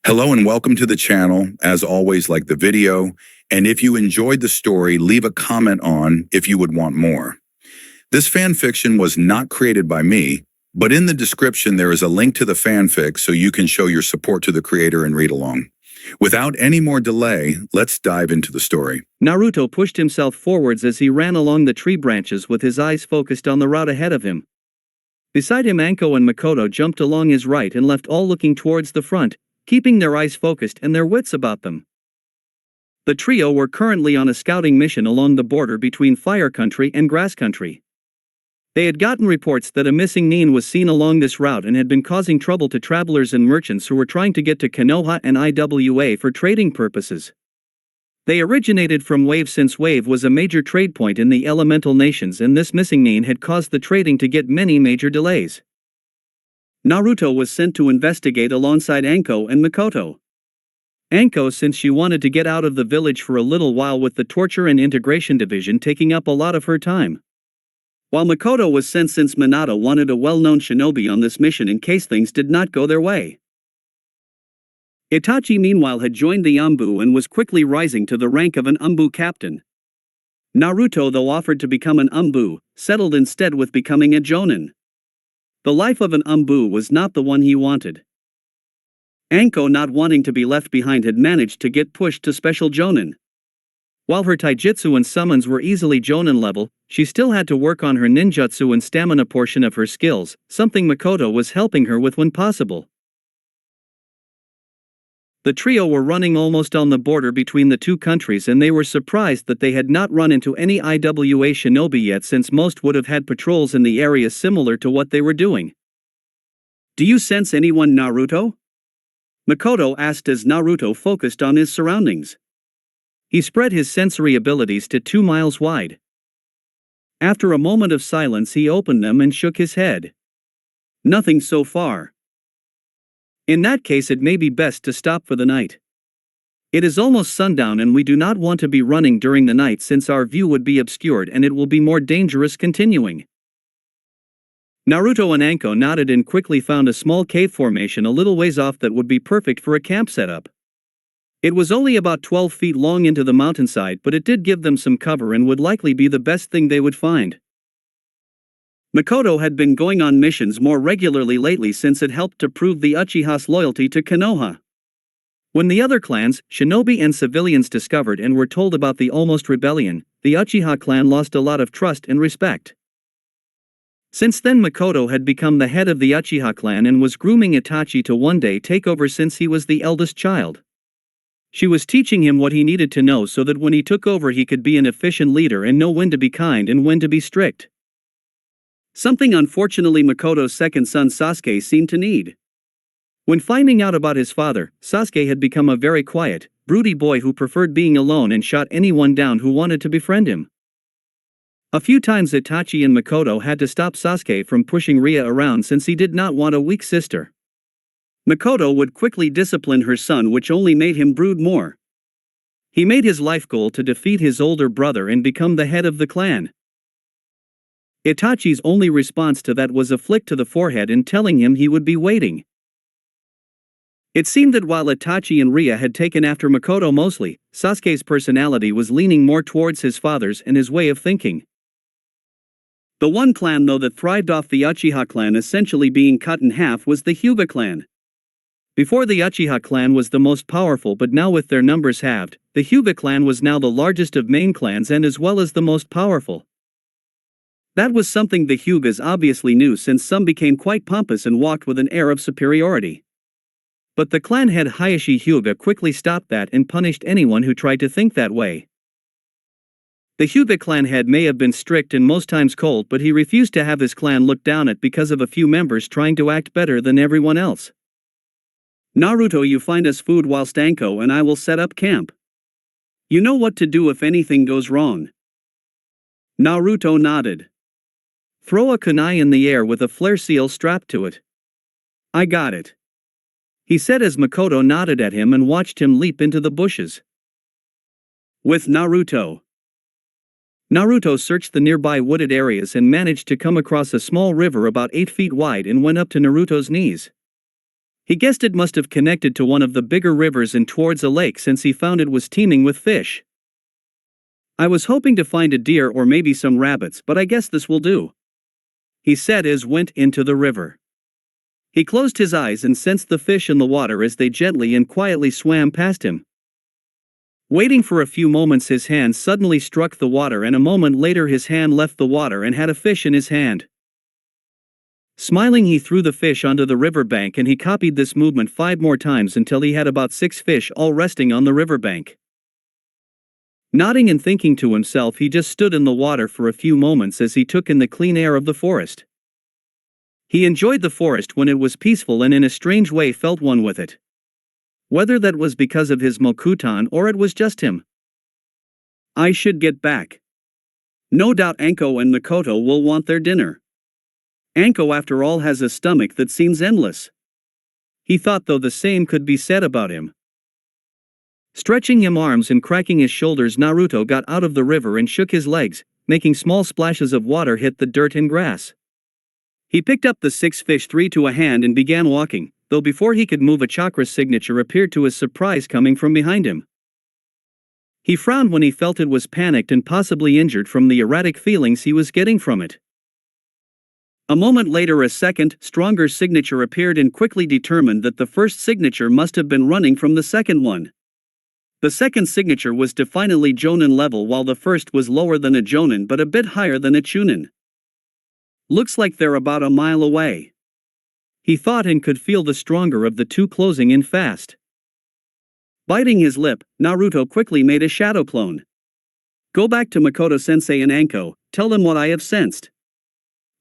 Hello and welcome to the channel. As always, like the video, and if you enjoyed the story, leave a comment on if you would want more. This fanfiction was not created by me, but in the description there is a link to the fanfic so you can show your support to the creator and read along. Without any more delay, let's dive into the story. Naruto pushed himself forwards as he ran along the tree branches with his eyes focused on the route ahead of him. Beside him, Anko and Makoto jumped along his right and left, all looking towards the front, keeping their eyes focused and their wits about them. The trio were currently on a scouting mission along the border between Fire Country and Grass Country. They had gotten reports that a missing nin was seen along this route and had been causing trouble to travelers and merchants who were trying to get to Konoha and Iwa for trading purposes. They originated from Wave, since Wave was a major trade point in the elemental nations, and this missing nin had caused the trading to get many major delays. Naruto was sent to investigate alongside Anko and Makoto. Anko, since she wanted to get out of the village for a little while, with the torture and integration division taking up a lot of her time. While Makoto was sent since Minato wanted a well-known shinobi on this mission in case things did not go their way. Itachi meanwhile had joined the Anbu and was quickly rising to the rank of an Anbu captain. Naruto, though offered to become an Anbu, settled instead with becoming a jonin. The life of an Anbu was not the one he wanted. Anko, not wanting to be left behind, had managed to get pushed to special jonin. While her taijutsu and summons were easily jonin level, she still had to work on her ninjutsu and stamina portion of her skills, something Makoto was helping her with when possible. The trio were running almost on the border between the two countries, and they were surprised that they had not run into any Iwa shinobi yet, since most would have had patrols in the area similar to what they were doing. "Do you sense anyone, Naruto?" Makoto asked as Naruto focused on his surroundings. He spread his sensory abilities to 2 miles wide. After a moment of silence, he opened them and shook his head. "Nothing so far." "In that case, it may be best to stop for the night. It is almost sundown and we do not want to be running during the night, since our view would be obscured and it will be more dangerous continuing." Naruto and Anko nodded and quickly found a small cave formation a little ways off that would be perfect for a camp setup. It was only about 12 feet long into the mountainside, but it did give them some cover and would likely be the best thing they would find. Makoto had been going on missions more regularly lately, since it helped to prove the Uchiha's loyalty to Konoha. When the other clans, shinobi and civilians, discovered and were told about the almost rebellion, the Uchiha clan lost a lot of trust and respect. Since then, Makoto had become the head of the Uchiha clan and was grooming Itachi to one day take over, since he was the eldest child. She was teaching him what he needed to know so that when he took over he could be an efficient leader and know when to be kind and when to be strict. Something unfortunately Makoto's second son Sasuke seemed to need. When finding out about his father, Sasuke had become a very quiet, broody boy who preferred being alone and shot anyone down who wanted to befriend him. A few times Itachi and Makoto had to stop Sasuke from pushing Ria around, since he did not want a weak sister. Makoto would quickly discipline her son, which only made him brood more. He made his life goal to defeat his older brother and become the head of the clan. Itachi's only response to that was a flick to the forehead and telling him he would be waiting. It seemed that while Itachi and Ria had taken after Makoto mostly, Sasuke's personality was leaning more towards his father's and his way of thinking. The one clan, though, that thrived off the Uchiha clan essentially being cut in half was the Kyuubi clan. Before, the Uchiha clan was the most powerful, but now with their numbers halved, the Kyuubi clan was now the largest of main clans and as well as the most powerful. That was something the Hyugas obviously knew, since some became quite pompous and walked with an air of superiority. But the clan head Hayashi Hyuga quickly stopped that and punished anyone who tried to think that way. The Hyuga clan head may have been strict and most times cold, but he refused to have his clan looked down at because of a few members trying to act better than everyone else. "Naruto, you find us food whilst Anko and I will set up camp. You know what to do if anything goes wrong." Naruto nodded. "Throw a kunai in the air with a flare seal strapped to it." "I got it," he said as Makoto nodded at him and watched him leap into the bushes. With Naruto searched the nearby wooded areas and managed to come across a small river about 8 feet wide and went up to Naruto's knees. He guessed it must have connected to one of the bigger rivers and towards a lake since he found it was teeming with fish. I was hoping to find a deer or maybe some rabbits, but I guess this will do, he said as went into the river. He closed his eyes and sensed the fish in the water as they gently and quietly swam past him. Waiting for a few moments, his hand suddenly struck the water, and a moment later his hand left the water and had a fish in his hand. Smiling, he threw the fish onto the riverbank, and he copied this movement 5 more times until he had about 6 fish all resting on the riverbank. Nodding and thinking to himself, he just stood in the water for a few moments as he took in the clean air of the forest. He enjoyed the forest when it was peaceful and in a strange way felt one with it. Whether that was because of his Mokuton or it was just him. I should get back. No doubt Anko and Makoto will want their dinner. Anko after all has a stomach that seems endless. He thought, though the same could be said about him. Stretching his arms and cracking his shoulders, Naruto got out of the river and shook his legs, making small splashes of water hit the dirt and grass. He picked up the 6 fish 3 to a hand and began walking, though before he could move a chakra signature appeared to his surprise coming from behind him. He frowned when he felt it was panicked and possibly injured from the erratic feelings he was getting from it. A moment later a second, stronger signature appeared and quickly determined that the first signature must have been running from the second one. The second signature was definitely Jonin level, while the first was lower than a Jonin but a bit higher than a Chunin. Looks like they're about a mile away, he thought, and could feel the stronger of the two closing in fast. Biting his lip, Naruto quickly made a shadow clone. Go back to Makoto-sensei and Anko, tell them what I have sensed.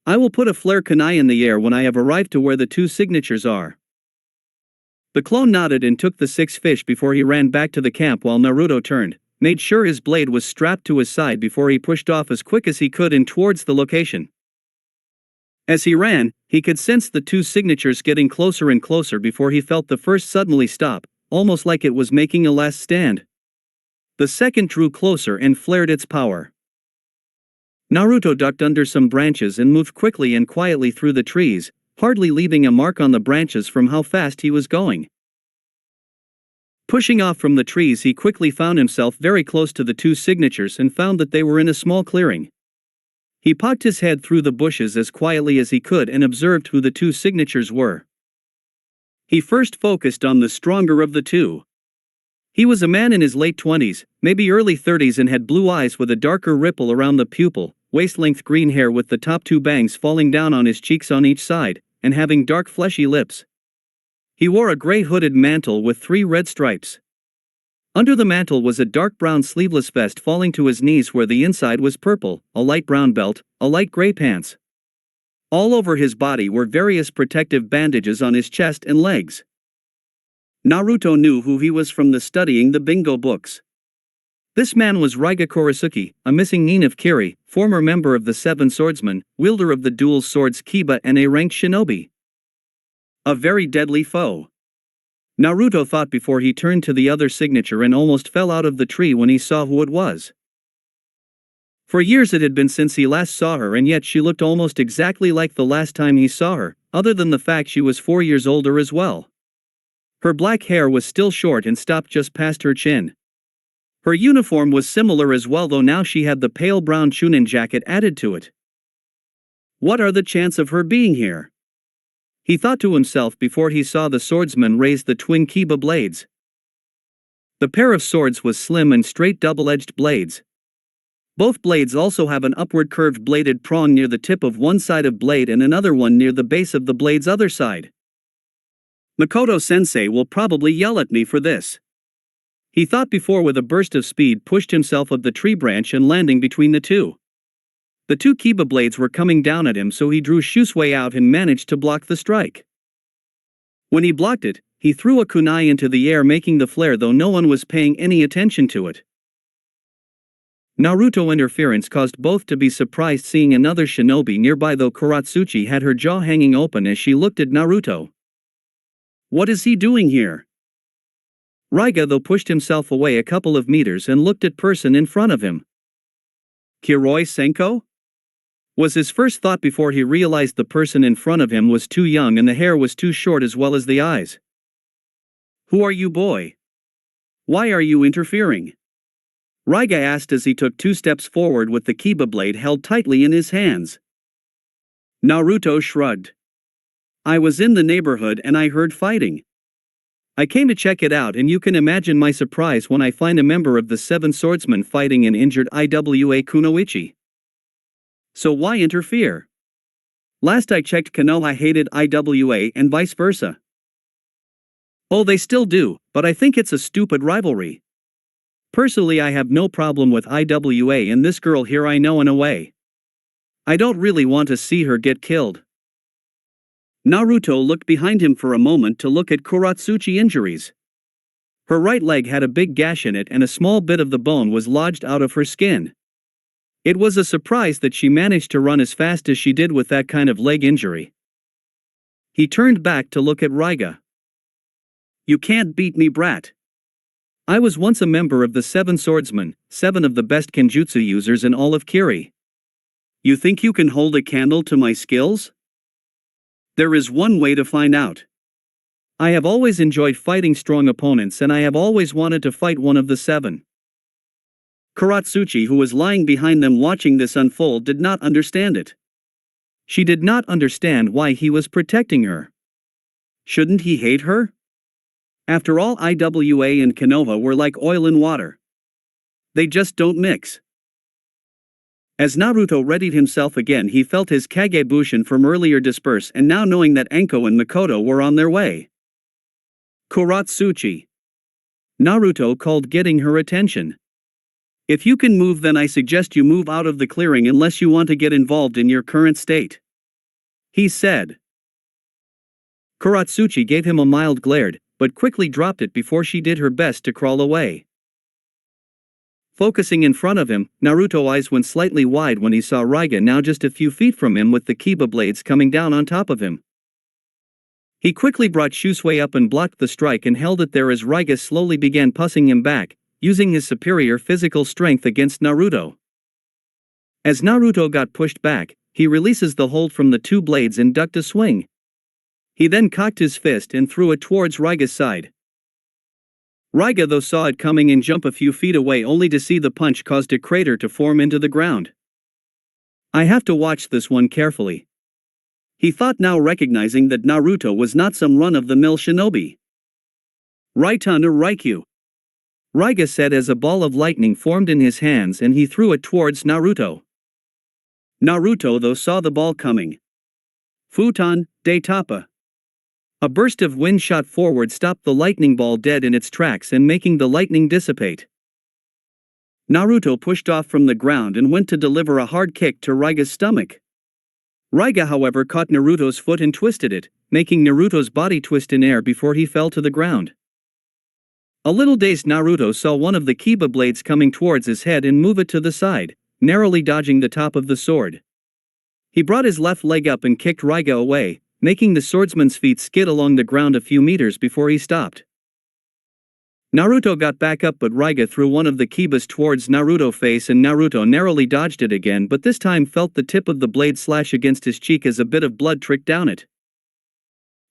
I will put a flare kunai in the air when I have arrived to where the 2 signatures are. The clone nodded and took the 6 fish before he ran back to the camp, while Naruto turned, made sure his blade was strapped to his side before he pushed off as quick as he could and towards the location. As he ran, he could sense the 2 signatures getting closer and closer before he felt the first suddenly stop, almost like it was making a last stand. The second drew closer and flared its power. Naruto ducked under some branches and moved quickly and quietly through the trees, hardly leaving a mark on the branches from how fast he was going. Pushing off from the trees, he quickly found himself very close to the 2 signatures and found that they were in a small clearing. He poked his head through the bushes as quietly as he could and observed who the 2 signatures were. He first focused on the stronger of the 2. He was a man in his late 20s, maybe early 30s, and had blue eyes with a darker ripple around the pupil, waist-length green hair with the top 2 bangs falling down on his cheeks on each side, and having dark fleshy lips. He wore a gray hooded mantle with 3 red stripes. Under the mantle was a dark brown sleeveless vest falling to his knees where the inside was purple, a light brown belt, a light gray pants. All over his body were various protective bandages on his chest and legs. Naruto knew who he was from the studying the bingo books. This man was Raiga Kurisuke, a missing nin of Kiri, former member of the 7 Swordsmen, wielder of the dual swords Kiba, and a ranked shinobi. A very deadly foe, Naruto thought before he turned to the other signature and almost fell out of the tree when he saw who it was. For years it had been since he last saw her, and yet she looked almost exactly like the last time he saw her, other than the fact she was 4 years older as well. Her black hair was still short and stopped just past her chin. Her uniform was similar as well, though now she had the pale brown Chunin jacket added to it. What are the chances of her being here? He thought to himself before he saw the swordsman raise the twin Kiba blades. The pair of swords was slim and straight double-edged blades. Both blades also have an upward curved bladed prong near the tip of one side of blade and another one near the base of the blade's other side. Makoto-sensei will probably yell at me for this, he thought before with a burst of speed pushed himself up the tree branch and landing between the 2. The 2 Kiba blades were coming down at him, so he drew Shusui out and managed to block the strike. When he blocked it, he threw a kunai into the air, making the flare, though no one was paying any attention to it. Naruto's interference caused both to be surprised seeing another shinobi nearby, though Kuratsuchi had her jaw hanging open as she looked at Naruto. What is he doing here? Raiga though pushed himself away a couple of meters and looked at person in front of him. Kiroi Senko? Was his first thought before he realized the person in front of him was too young and the hair was too short as well as the eyes. Who are you, boy? Why are you interfering? Raiga asked as he took 2 steps forward with the Kiba blade held tightly in his hands. Naruto shrugged. I was in the neighborhood and I heard fighting. I came to check it out, and you can imagine my surprise when I find a member of the 7 swordsmen fighting an injured Iwa Kunoichi. So why interfere? Last I checked, Konoha hated Iwa and vice versa. Oh, they still do, but I think it's a stupid rivalry. Personally, I have no problem with Iwa and this girl here, I know in a way. I don't really want to see her get killed. Naruto looked behind him for a moment to look at Kuratsuchi injuries. Her right leg had a big gash in it and a small bit of the bone was lodged out of her skin. It was a surprise that she managed to run as fast as she did with that kind of leg injury. He turned back to look at Raiga. You can't beat me, brat. I was once a member of the 7 swordsmen, 7 of the best kenjutsu users in all of Kiri. You think you can hold a candle to my skills? There is one way to find out. I have always enjoyed fighting strong opponents and I have always wanted to fight one of the 7. Kuratsuchi, who was lying behind them watching this unfold, did not understand it. She did not understand why he was protecting her. Shouldn't he hate her? After all, Iwa and Konoha were like oil and water. They just don't mix. As Naruto readied himself again, he felt his Kagebushin from earlier disperse, and now knowing that Enko and Makoto were on their way. Kuratsuchi. Naruto called, getting her attention. If you can move, then I suggest you move out of the clearing unless you want to get involved in your current state. He said. Kuratsuchi gave him a mild glare, but quickly dropped it before she did her best to crawl away. Focusing in front of him, Naruto's eyes went slightly wide when he saw Raiga now just a few feet from him with the Kiba blades coming down on top of him. He quickly brought Shusui up and blocked the strike and held it there as Raiga slowly began pushing him back, using his superior physical strength against Naruto. As Naruto got pushed back, he releases the hold from the 2 blades and ducked a swing. He then cocked his fist and threw it towards Raiga's side. Raiga though saw it coming and jump a few feet away only to see the punch caused a crater to form into the ground. I have to watch this one carefully. He thought, now recognizing that Naruto was not some run-of-the-mill shinobi. Raitan or Raikyu. Raiga said as a ball of lightning formed in his hands and he threw it towards Naruto. Naruto though saw the ball coming. Futon, de Tapa. A burst of wind shot forward stopped the lightning ball dead in its tracks and making the lightning dissipate. Naruto pushed off from the ground and went to deliver a hard kick to Raiga's stomach. Raiga, however, caught Naruto's foot and twisted it, making Naruto's body twist in air before he fell to the ground. A little dazed, Naruto saw one of the Kiba blades coming towards his head and move it to the side, narrowly dodging the top of the sword. He brought his left leg up and kicked Raiga away, making the swordsman's feet skid along the ground a few meters before he stopped. Naruto got back up, but Raiga threw one of the kibas towards Naruto's face and Naruto narrowly dodged it again, but this time felt the tip of the blade slash against his cheek as a bit of blood tricked down it.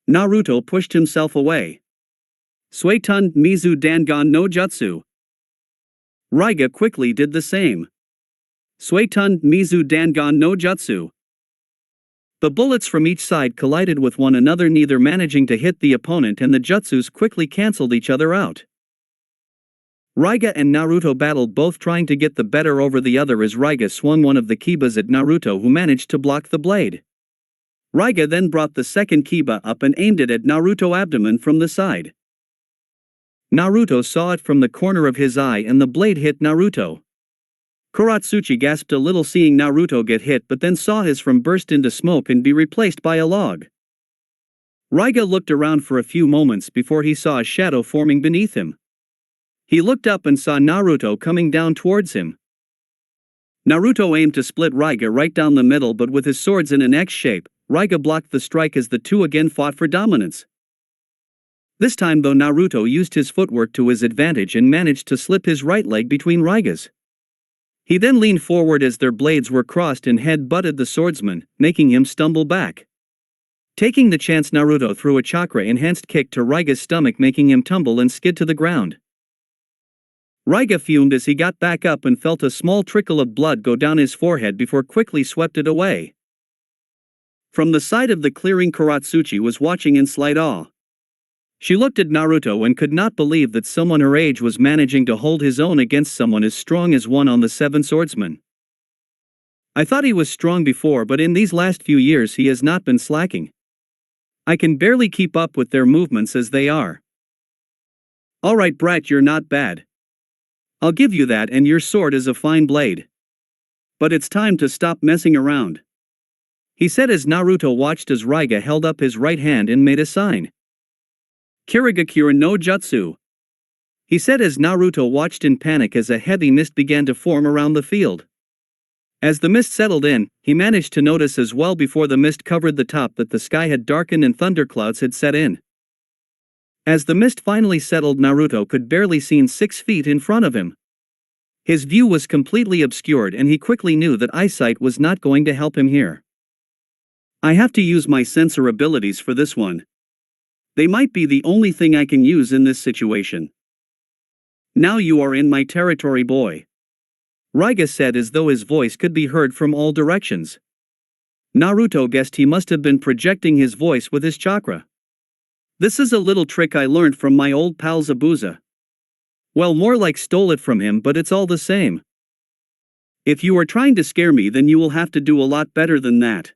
Naruto pushed himself away. Suetun Mizu Dangon no Jutsu. Raiga quickly did the same. Suetun Mizu Dangon no Jutsu. The bullets from each side collided with one another, neither managing to hit the opponent, and the jutsus quickly cancelled each other out. Raiga and Naruto battled, both trying to get the better over the other as Raiga swung one of the kibas at Naruto, who managed to block the blade. Raiga then brought the second kiba up and aimed it at Naruto's abdomen from the side. Naruto saw it from the corner of his eye and the blade hit Naruto. Kuratsuchi gasped a little seeing Naruto get hit, but then saw his from burst into smoke and be replaced by a log. Raiga looked around for a few moments before he saw a shadow forming beneath him. He looked up and saw Naruto coming down towards him. Naruto aimed to split Raiga right down the middle, but with his swords in an X shape, Raiga blocked the strike as the two again fought for dominance. This time though, Naruto used his footwork to his advantage and managed to slip his right leg between Raiga's. He then leaned forward as their blades were crossed and head-butted the swordsman, making him stumble back. Taking the chance, Naruto threw a chakra-enhanced kick to Raiga's stomach, making him tumble and skid to the ground. Raiga fumed as he got back up and felt a small trickle of blood go down his forehead before quickly swept it away. From the side of the clearing, Karatsuchi was watching in slight awe. She looked at Naruto and could not believe that someone her age was managing to hold his own against someone as strong as one on the Seven Swordsmen. I thought he was strong before, but in these last few years he has not been slacking. I can barely keep up with their movements as they are. Alright brat, you're not bad. I'll give you that, and your sword is a fine blade. But it's time to stop messing around, he said as Naruto watched as Raiga held up his right hand and made a sign. Kirigakura no Jutsu, he said as Naruto watched in panic as a heavy mist began to form around the field. As the mist settled in, he managed to notice as well before the mist covered the top that the sky had darkened and thunderclouds had set in. As the mist finally settled, Naruto could barely see 6 feet in front of him. His view was completely obscured and he quickly knew that eyesight was not going to help him here. I have to use my sensor abilities for this one. They might be the only thing I can use in this situation. Now you are in my territory, boy, Raiga said as though his voice could be heard from all directions. Naruto guessed he must have been projecting his voice with his chakra. This is a little trick I learned from my old pal Zabuza. Well, more like stole it from him, but it's all the same. If you are trying to scare me, then you will have to do a lot better than that,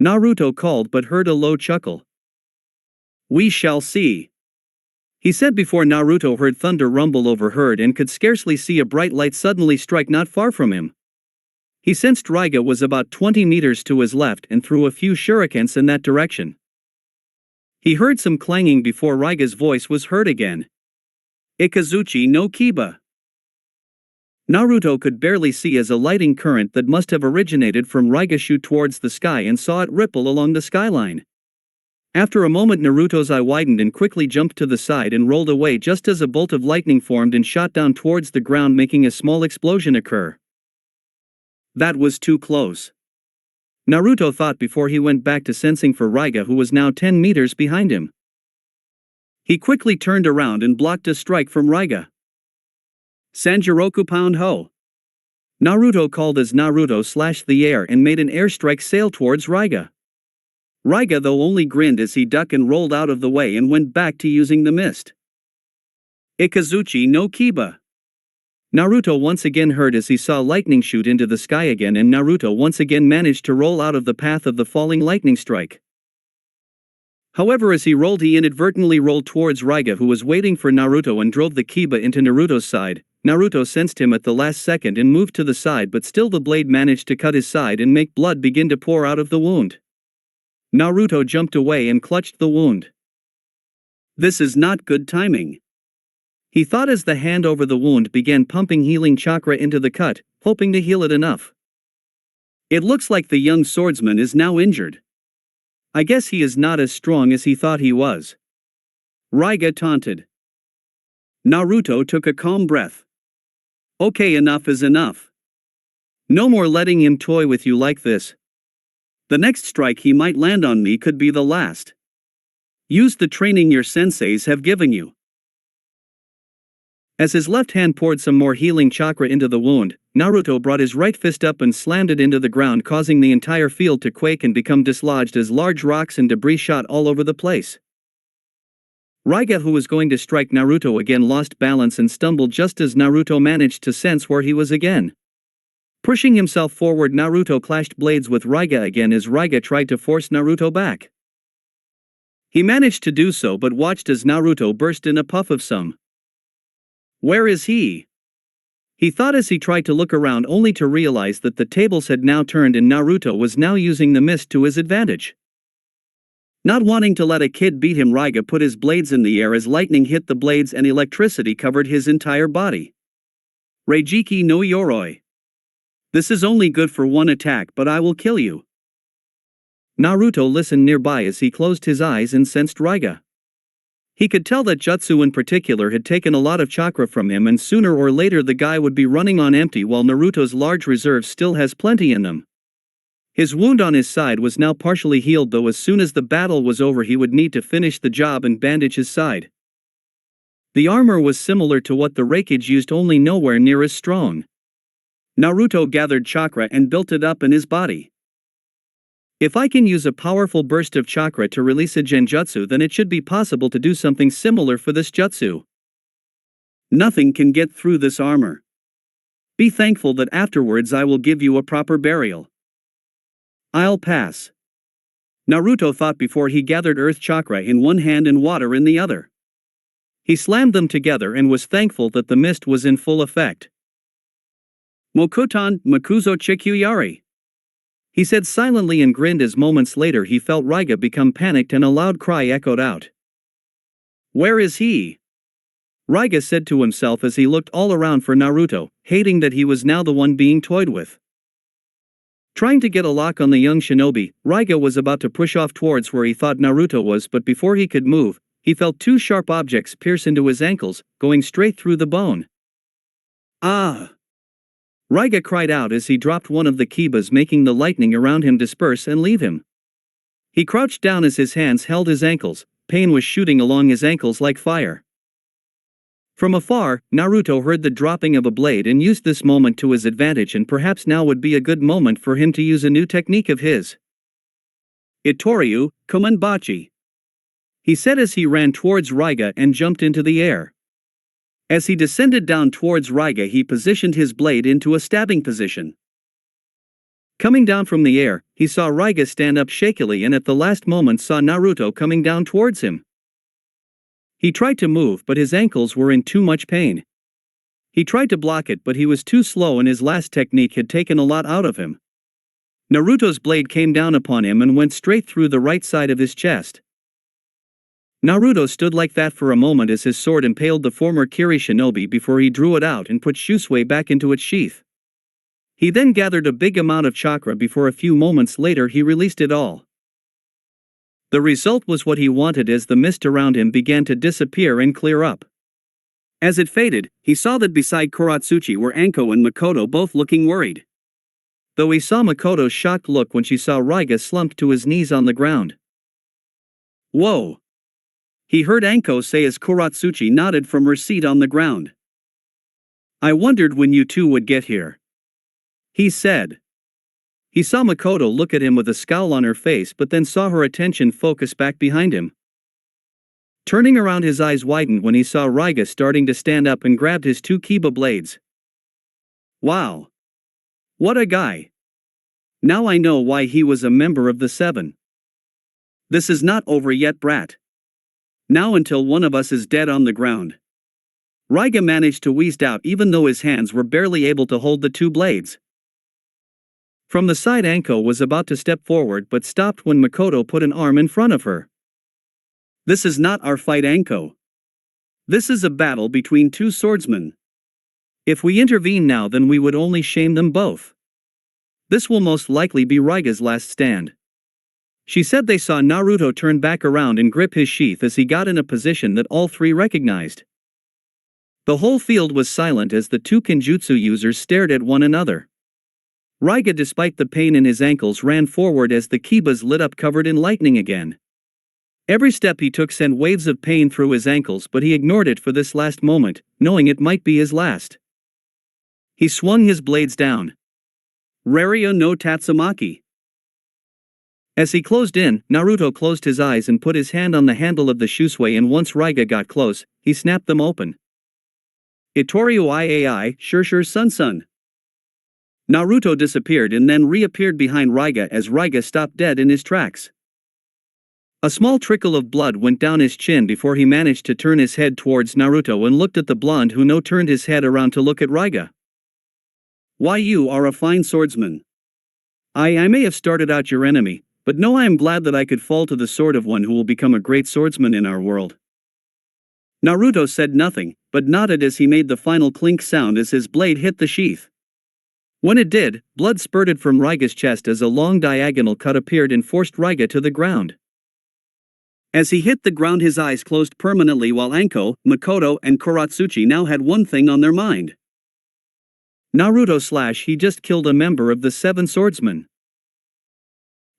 Naruto called but heard a low chuckle. We shall see, he said before Naruto heard thunder rumble overhead and could scarcely see a bright light suddenly strike not far from him. He sensed Raiga was about 20 meters to his left and threw a few shurikens in that direction. He heard some clanging before Raiga's voice was heard again. Ikazuchi no Kiba. Naruto could barely see as a lighting current that must have originated from Raiga shoot towards the sky and saw it ripple along the skyline. After a moment, Naruto's eye widened and quickly jumped to the side and rolled away just as a bolt of lightning formed and shot down towards the ground, making a small explosion occur. That was too close, Naruto thought before he went back to sensing for Raiga, who was now 10 meters behind him. He quickly turned around and blocked a strike from Raiga. Sanjiroku Pound Ho, Naruto called as Naruto slashed the air and made an airstrike sail towards Raiga. Raiga, though, only grinned as he ducked and rolled out of the way and went back to using the mist. Ikazuchi no Kiba. Naruto once again heard as he saw lightning shoot into the sky again, and Naruto once again managed to roll out of the path of the falling lightning strike. However, as he rolled, he inadvertently rolled towards Raiga, who was waiting for Naruto, and drove the Kiba into Naruto's side. Naruto sensed him at the last second and moved to the side, but still the blade managed to cut his side and make blood begin to pour out of the wound. Naruto jumped away and clutched the wound. This is not good timing, he thought as the hand over the wound began pumping healing chakra into the cut, hoping to heal it enough. It looks like the young swordsman is now injured. I guess he is not as strong as he thought he was, Raiga taunted. Naruto took a calm breath. Okay, enough is enough. No more letting him toy with you like this. The next strike he might land on me could be the last. Use the training your senseis have given you. As his left hand poured some more healing chakra into the wound, Naruto brought his right fist up and slammed it into the ground, causing the entire field to quake and become dislodged as large rocks and debris shot all over the place. Raiga, who was going to strike Naruto again, lost balance and stumbled just as Naruto managed to sense where he was again. Pushing himself forward, Naruto clashed blades with Raiga again as Raiga tried to force Naruto back. He managed to do so, but watched as Naruto burst in a puff of some. Where is he? He thought as he tried to look around, only to realize that the tables had now turned and Naruto was now using the mist to his advantage. Not wanting to let a kid beat him, Raiga put his blades in the air as lightning hit the blades and electricity covered his entire body. Reijiki no Yoroi. This is only good for one attack, but I will kill you. Naruto listened nearby as he closed his eyes and sensed Raiga. He could tell that Jutsu in particular had taken a lot of chakra from him, and sooner or later the guy would be running on empty while Naruto's large reserve still has plenty in them. His wound on his side was now partially healed, though as soon as the battle was over he would need to finish the job and bandage his side. The armor was similar to what the Raikage used, only nowhere near as strong. Naruto gathered chakra and built it up in his body. If I can use a powerful burst of chakra to release a genjutsu, then it should be possible to do something similar for this jutsu. Nothing can get through this armor. Be thankful that afterwards I will give you a proper burial. I'll pass. Naruto thought before he gathered earth chakra in one hand and water in the other. He slammed them together and was thankful that the mist was in full effect. Mokuton Naruto Chikuyari, he said silently and grinned as moments later he felt Raiga become panicked and a loud cry echoed out. Where is he? Raiga said to himself as he looked all around for Naruto, hating that he was now the one being toyed with. Trying to get a lock on the young shinobi, Raiga was about to push off towards where he thought Naruto was, but before he could move, he felt two sharp objects pierce into his ankles, going straight through the bone. Ah! Raiga cried out as he dropped one of the kibas, making the lightning around him disperse and leave him. He crouched down as his hands held his ankles. Pain was shooting along his ankles like fire. From afar, Naruto heard the dropping of a blade and used this moment to his advantage, and perhaps now would be a good moment for him to use a new technique of his. Itoryu Komenbachi, he said as he ran towards Raiga and jumped into the air. As he descended down towards Raiga, he positioned his blade into a stabbing position. Coming down from the air, he saw Raiga stand up shakily and at the last moment saw Naruto coming down towards him. He tried to move, but his ankles were in too much pain. He tried to block it, but he was too slow and his last technique had taken a lot out of him. Naruto's blade came down upon him and went straight through the right side of his chest. Naruto stood like that for a moment as his sword impaled the former Kiri shinobi before he drew it out and put Shusui back into its sheath. He then gathered a big amount of chakra before a few moments later he released it all. The result was what he wanted as the mist around him began to disappear and clear up. As it faded, he saw that beside Kuratsuchi were Anko and Makoto, both looking worried. Though he saw Makoto's shocked look when she saw Raiga slumped to his knees on the ground. Whoa! He heard Anko say as Kuratsuchi nodded from her seat on the ground. I wondered when you two would get here, he said. He saw Makoto look at him with a scowl on her face, but then saw her attention focus back behind him. Turning around, his eyes widened when he saw Raiga starting to stand up and grabbed his two kiba blades. Wow! What a guy! Now I know why he was a member of the Seven. This is not over yet, brat. Now until one of us is dead on the ground. Raiga managed to wheeze out even though his hands were barely able to hold the two blades. From the side, Anko was about to step forward but stopped when Makoto put an arm in front of her. This is not our fight, Anko. This is a battle between two swordsmen. If we intervene now, then we would only shame them both. This will most likely be Raiga's last stand. She said. They saw Naruto turn back around and grip his sheath as he got in a position that all three recognized. The whole field was silent as the two Kenjutsu users stared at one another. Raiga, despite the pain in his ankles, ran forward as the kibas lit up, covered in lightning again. Every step he took sent waves of pain through his ankles, but he ignored it for this last moment, knowing it might be his last. He swung his blades down. Rario no Tatsumaki. As he closed in, Naruto closed his eyes and put his hand on the handle of the Shusui, and once Raiga got close, he snapped them open. Itoryu Iai Shur Sun. Naruto disappeared and then reappeared behind Raiga as Raiga stopped dead in his tracks. A small trickle of blood went down his chin before he managed to turn his head towards Naruto and looked at the blonde, who now turned his head around to look at Raiga. Why, you are a fine swordsman. I may have started out your enemy, but no, I am glad that I could fall to the sword of one who will become a great swordsman in our world. Naruto said nothing, but nodded as he made the final clink sound as his blade hit the sheath. When it did, blood spurted from Raiga's chest as a long diagonal cut appeared and forced Raiga to the ground. As he hit the ground, his eyes closed permanently, while Anko, Makoto, and Kuratsuchi now had one thing on their mind. Naruto / he just killed a member of the Seven Swordsmen.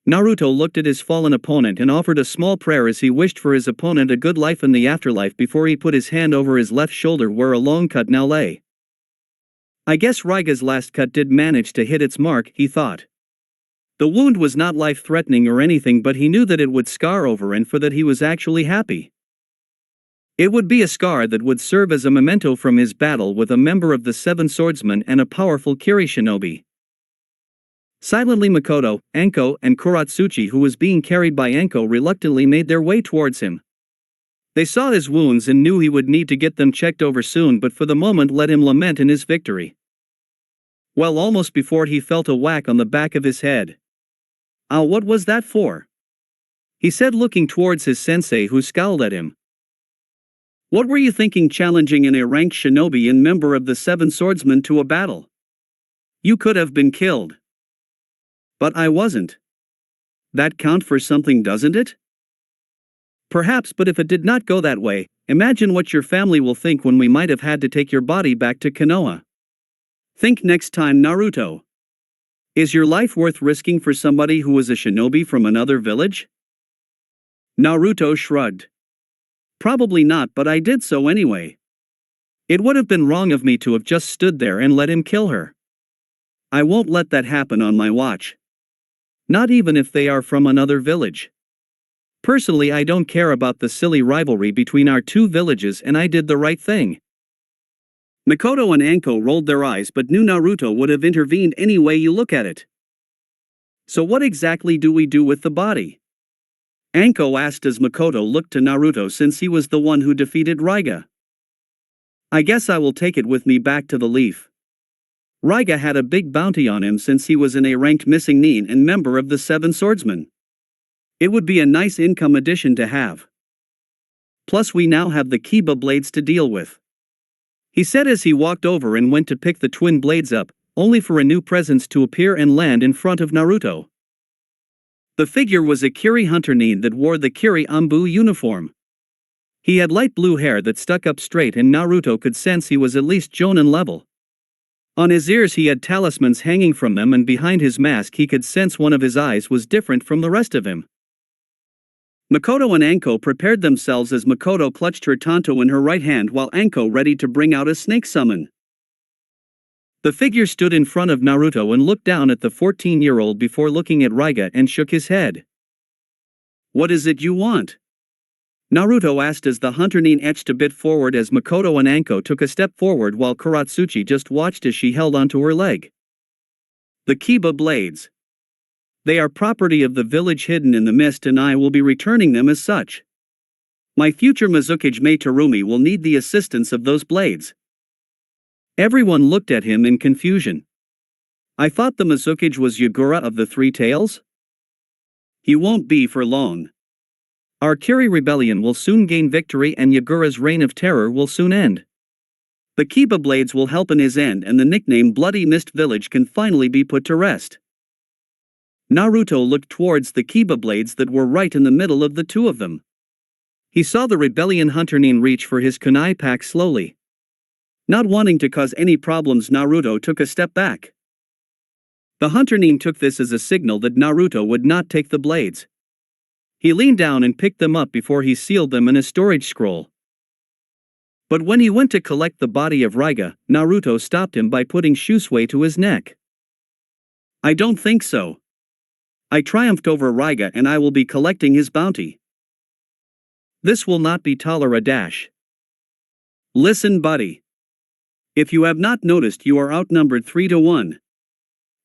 Naruto looked at his fallen opponent and offered a small prayer as he wished for his opponent a good life in the afterlife before he put his hand over his left shoulder where a long cut now lay. I guess Raiga's last cut did manage to hit its mark, he thought. The wound was not life-threatening or anything, but he knew that it would scar over, and for that he was actually happy. It would be a scar that would serve as a memento from his battle with a member of the Seven Swordsmen and a powerful Kiri shinobi. Silently Makoto, Anko, and Kuratsuchi, who was being carried by Anko, reluctantly made their way towards him. They saw his wounds and knew he would need to get them checked over soon, but for the moment let him lament in his victory. Well, almost before he felt a whack on the back of his head. "Ah, what was that for?" he said, looking towards his sensei, who scowled at him. "What were you thinking challenging an ranked shinobi and member of the Seven Swordsmen to a battle? You could have been killed." "But I wasn't." "That count for something, doesn't it?" "Perhaps, but if it did not go that way, imagine what your family will think when we might have had to take your body back to Konoha. Think next time, Naruto. Is your life worth risking for somebody who was a shinobi from another village?" Naruto shrugged. "Probably not, but I did so anyway. It would have been wrong of me to have just stood there and let him kill her. I won't let that happen on my watch. Not even if they are from another village. Personally, I don't care about the silly rivalry between our two villages, and I did the right thing." Makoto and Anko rolled their eyes but knew Naruto would have intervened any way you look at it. "So what exactly do we do with the body?" Anko asked as Makoto looked to Naruto, since he was the one who defeated Raiga. "I guess I will take it with me back to the Leaf. Raiga had a big bounty on him since he was an A-ranked missing nin and member of the Seven Swordsmen. It would be a nice income addition to have. Plus we now have the Kiba blades to deal with," he said as he walked over and went to pick the twin blades up, only for a new presence to appear and land in front of Naruto. The figure was a Kiri hunter nin that wore the Kiri Anbu uniform. He had light blue hair that stuck up straight, and Naruto could sense he was at least Jonin level. On his ears he had talismans hanging from them, and behind his mask he could sense one of his eyes was different from the rest of him. Makoto and Anko prepared themselves as Makoto clutched her tanto in her right hand while Anko readied to bring out a snake summon. The figure stood in front of Naruto and looked down at the 14-year-old before looking at Raiga and shook his head. "What is it you want?" Naruto asked as the hunter nin edged a bit forward as Makoto and Anko took a step forward while Kuratsuchi just watched as she held onto her leg. "The Kiba blades. They are property of the village hidden in the mist, and I will be returning them as such. My future Mizukage mate Terumi will need the assistance of those blades." Everyone looked at him in confusion. "I thought the Mizukage was Yagura of the Three Tails?" "He won't be for long. Our Kiri rebellion will soon gain victory and Yagura's reign of terror will soon end. The Kiba blades will help in his end, and the nickname Bloody Mist Village can finally be put to rest." Naruto looked towards the Kiba blades that were right in the middle of the two of them. He saw the rebellion hunter nin reach for his kunai pack slowly. Not wanting to cause any problems, Naruto took a step back. The hunter nin took this as a signal that Naruto would not take the blades. He leaned down and picked them up before he sealed them in a storage scroll. But when he went to collect the body of Raiga, Naruto stopped him by putting Shusui to his neck. "I don't think so. I triumphed over Raiga and I will be collecting his bounty. This will not be Toleradash. Listen, buddy. If you have not noticed, you are outnumbered 3-1.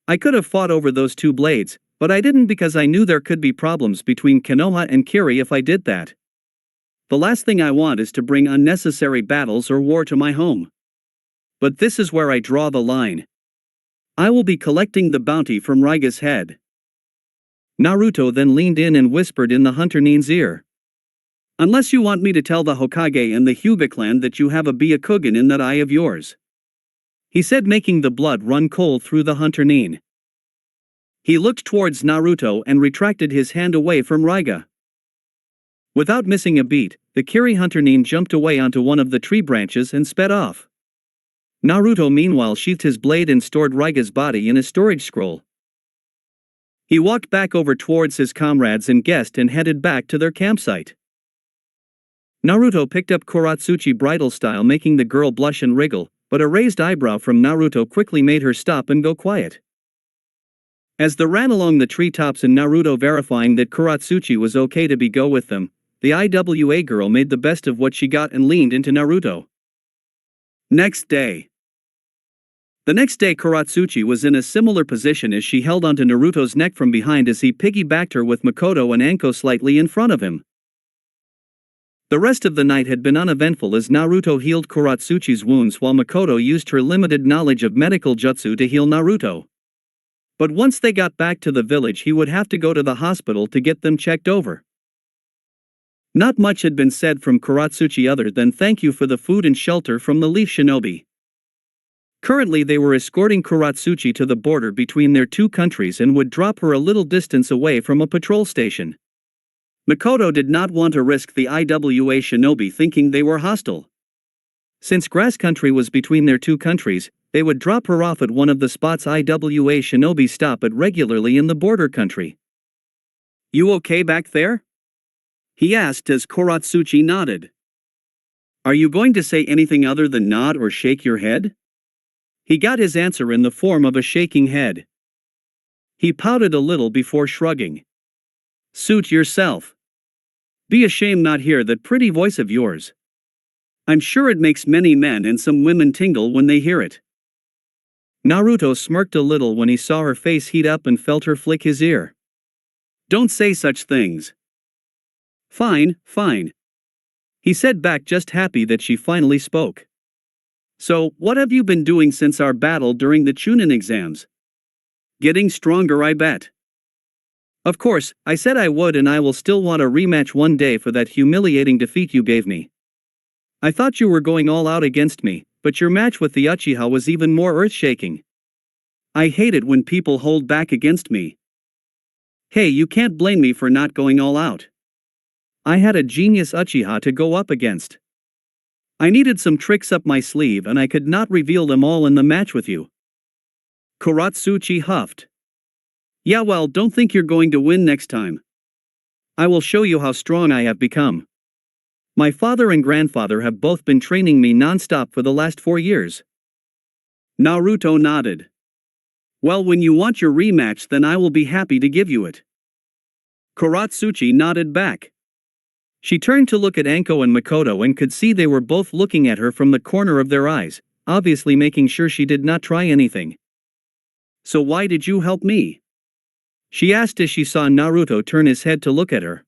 I could have fought over those two blades, but I didn't because I knew there could be problems between Konoha and Kiri if I did that. The last thing I want is to bring unnecessary battles or war to my home. But this is where I draw the line. I will be collecting the bounty from Raiga's head." Naruto then leaned in and whispered in the hunter nin's ear. "Unless you want me to tell the Hokage and the Kyuubi clan that you have a Byakugan in that eye of yours," he said, making the blood run cold through the hunter nin. He looked towards Naruto and retracted his hand away from Raiga. Without missing a beat, the Kiri hunter nin jumped away onto one of the tree branches and sped off. Naruto meanwhile sheathed his blade and stored Raiga's body in a storage scroll. He walked back over towards his comrades and guest and headed back to their campsite. Naruto picked up Kuratsuchi bridal style, making the girl blush and wriggle, but a raised eyebrow from Naruto quickly made her stop and go quiet. As they ran along the treetops and Naruto verifying that Kuratsuchi was okay to go with them, the IWA girl made the best of what she got and leaned into Naruto. Next day. The next day Kuratsuchi was in a similar position as she held onto Naruto's neck from behind as he piggybacked her with Makoto and Anko slightly in front of him. The rest of the night had been uneventful as Naruto healed Kuratsuchi's wounds while Makoto used her limited knowledge of medical jutsu to heal Naruto. But once they got back to the village, he would have to go to the hospital to get them checked over. Not much had been said from Kuratsuchi other than thank you for the food and shelter from the Leaf Shinobi. Currently they were escorting Kuratsuchi to the border between their two countries and would drop her a little distance away from a patrol station. Makoto did not want to risk the IWA Shinobi thinking they were hostile. Since grass country was between their two countries, they would drop her off at one of the spots IWA Shinobi stop at regularly in the border country. "You okay back there?" he asked as Kuratsuchi nodded. "Are you going to say anything other than nod or shake your head?" He got his answer in the form of a shaking head. He pouted a little before shrugging. "Suit yourself. Be ashamed not hear that pretty voice of yours. I'm sure it makes many men and some women tingle when they hear it." Naruto smirked a little when he saw her face heat up and felt her flick his ear. "Don't say such things." Fine, fine. He said back, just happy that she finally spoke. "So, what have you been doing since our battle during the Chunin exams?" "Getting stronger, I bet." "Of course, I said I would, and I will still want a rematch one day for that humiliating defeat you gave me. I thought you were going all out against me, but your match with the Uchiha was even more earth-shaking. I hate it when people hold back against me. Hey, you can't blame me for not going all out. I had a genius Uchiha to go up against. I needed some tricks up my sleeve and I could not reveal them all in the match with you." Kuratsuchi huffed. "Yeah, well, don't think you're going to win next time. I will show you how strong I have become. My father and grandfather have both been training me non-stop for the last 4 years." Naruto nodded. "Well, when you want your rematch, then I will be happy to give you it." Kuratsuchi nodded back. She turned to look at Anko and Makoto and could see they were both looking at her from the corner of their eyes, obviously making sure she did not try anything. "So why did you help me?" she asked as she saw Naruto turn his head to look at her.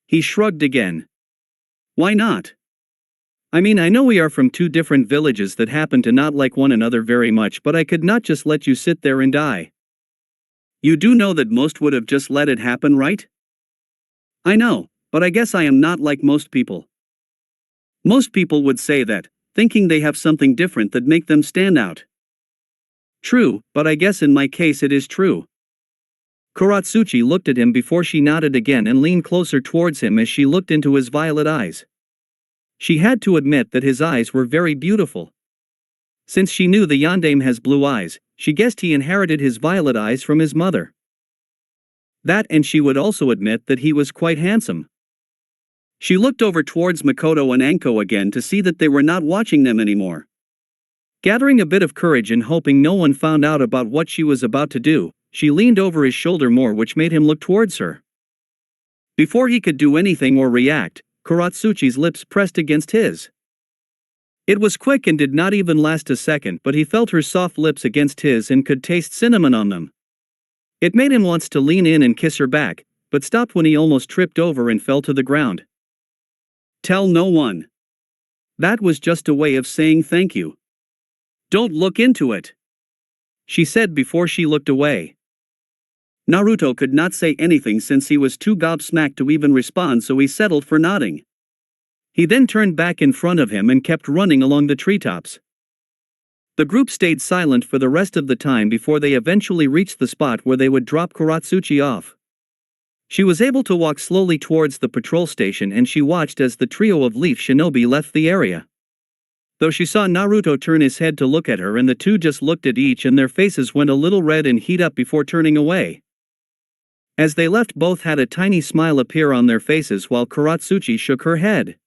He shrugged again. "Why not? I mean, I know we are from two different villages that happen to not like one another very much, but I could not just let you sit there and die. You do know that most would have just let it happen, right?" "I know, but I guess I am not like most people. Most people would say that, thinking they have something different that make them stand out." "True, but I guess in my case it is true." Kuratsuchi looked at him before she nodded again and leaned closer towards him as she looked into his violet eyes. She had to admit that his eyes were very beautiful. Since she knew the yandere has blue eyes, she guessed he inherited his violet eyes from his mother. That, and she would also admit that he was quite handsome. She looked over towards Makoto and Anko again to see that they were not watching them anymore. Gathering a bit of courage and hoping no one found out about what she was about to do, she leaned over his shoulder more, which made him look towards her. Before he could do anything or react, Kuratsuchi's lips pressed against his. It was quick and did not even last a second, but he felt her soft lips against his and could taste cinnamon on them. It made him want to lean in and kiss her back, but stopped when he almost tripped over and fell to the ground. "Tell no one. That was just a way of saying thank you. Don't look into it," she said before she looked away. Naruto could not say anything since he was too gobsmacked to even respond, so he settled for nodding. He then turned back in front of him and kept running along the treetops. The group stayed silent for the rest of the time before they eventually reached the spot where they would drop Kuratsuchi off. She was able to walk slowly towards the patrol station and she watched as the trio of Leaf Shinobi left the area. Though she saw Naruto turn his head to look at her and the two just looked at each and their faces went a little red and heat up before turning away. As they left, both had a tiny smile appear on their faces while Kuratsuchi shook her head.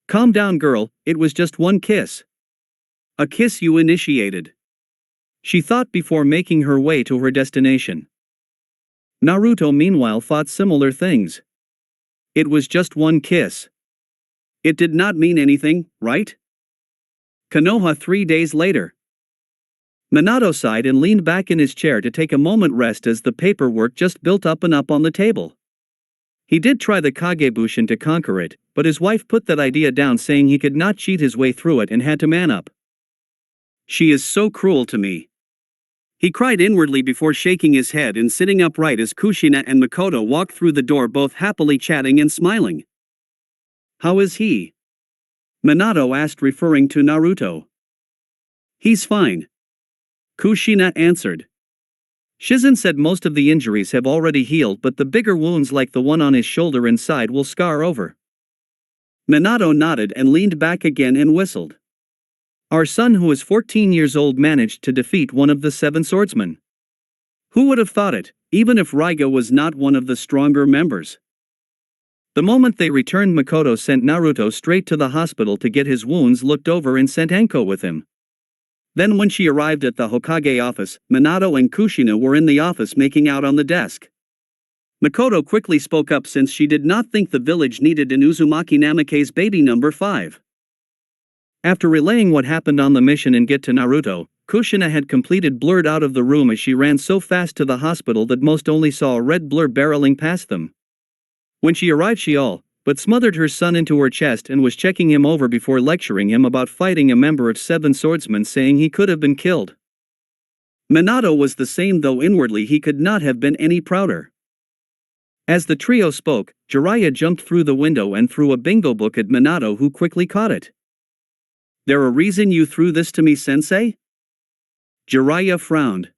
"Calm down, girl, it was just one kiss. A kiss you initiated," she thought before making her way to her destination. Naruto meanwhile thought similar things. It was just one kiss. It did not mean anything, right? Konoha 3 days later. Minato sighed and leaned back in his chair to take a moment rest as the paperwork just built up and up on the table. He did try the Kagebushin to conquer it, but his wife put that idea down, saying he could not cheat his way through it and had to man up. "She is so cruel to me," he cried inwardly before shaking his head and sitting upright as Kushina and Makoto walked through the door, both happily chatting and smiling. "How is he?" Minato asked, referring to Naruto. "He's fine," Kushina answered. Shizen said most of the injuries have already healed, but the bigger wounds like the one on his shoulder and side will scar over. Minato nodded and leaned back again and whistled. "Our son, who is 14 years old, managed to defeat one of the 7 swordsmen. Who would have thought it, even if Raiga was not one of the stronger members?" The moment they returned, Makoto sent Naruto straight to the hospital to get his wounds looked over and sent Enko with him. Then when she arrived at the Hokage office, Minato and Kushina were in the office making out on the desk. Makoto quickly spoke up since she did not think the village needed an Uzumaki Namikaze baby number 5. After relaying what happened on the mission and get to Naruto, Kushina had completed blurred out of the room as she ran so fast to the hospital that most only saw a red blur barreling past them. When she arrived, she but smothered her son into her chest and was checking him over before lecturing him about fighting a member of 7 swordsmen, saying he could have been killed. Minato was the same, though inwardly he could not have been any prouder. As the trio spoke, Jiraiya jumped through the window and threw a bingo book at Minato, who quickly caught it. "There a reason you threw this to me, sensei?" Jiraiya frowned.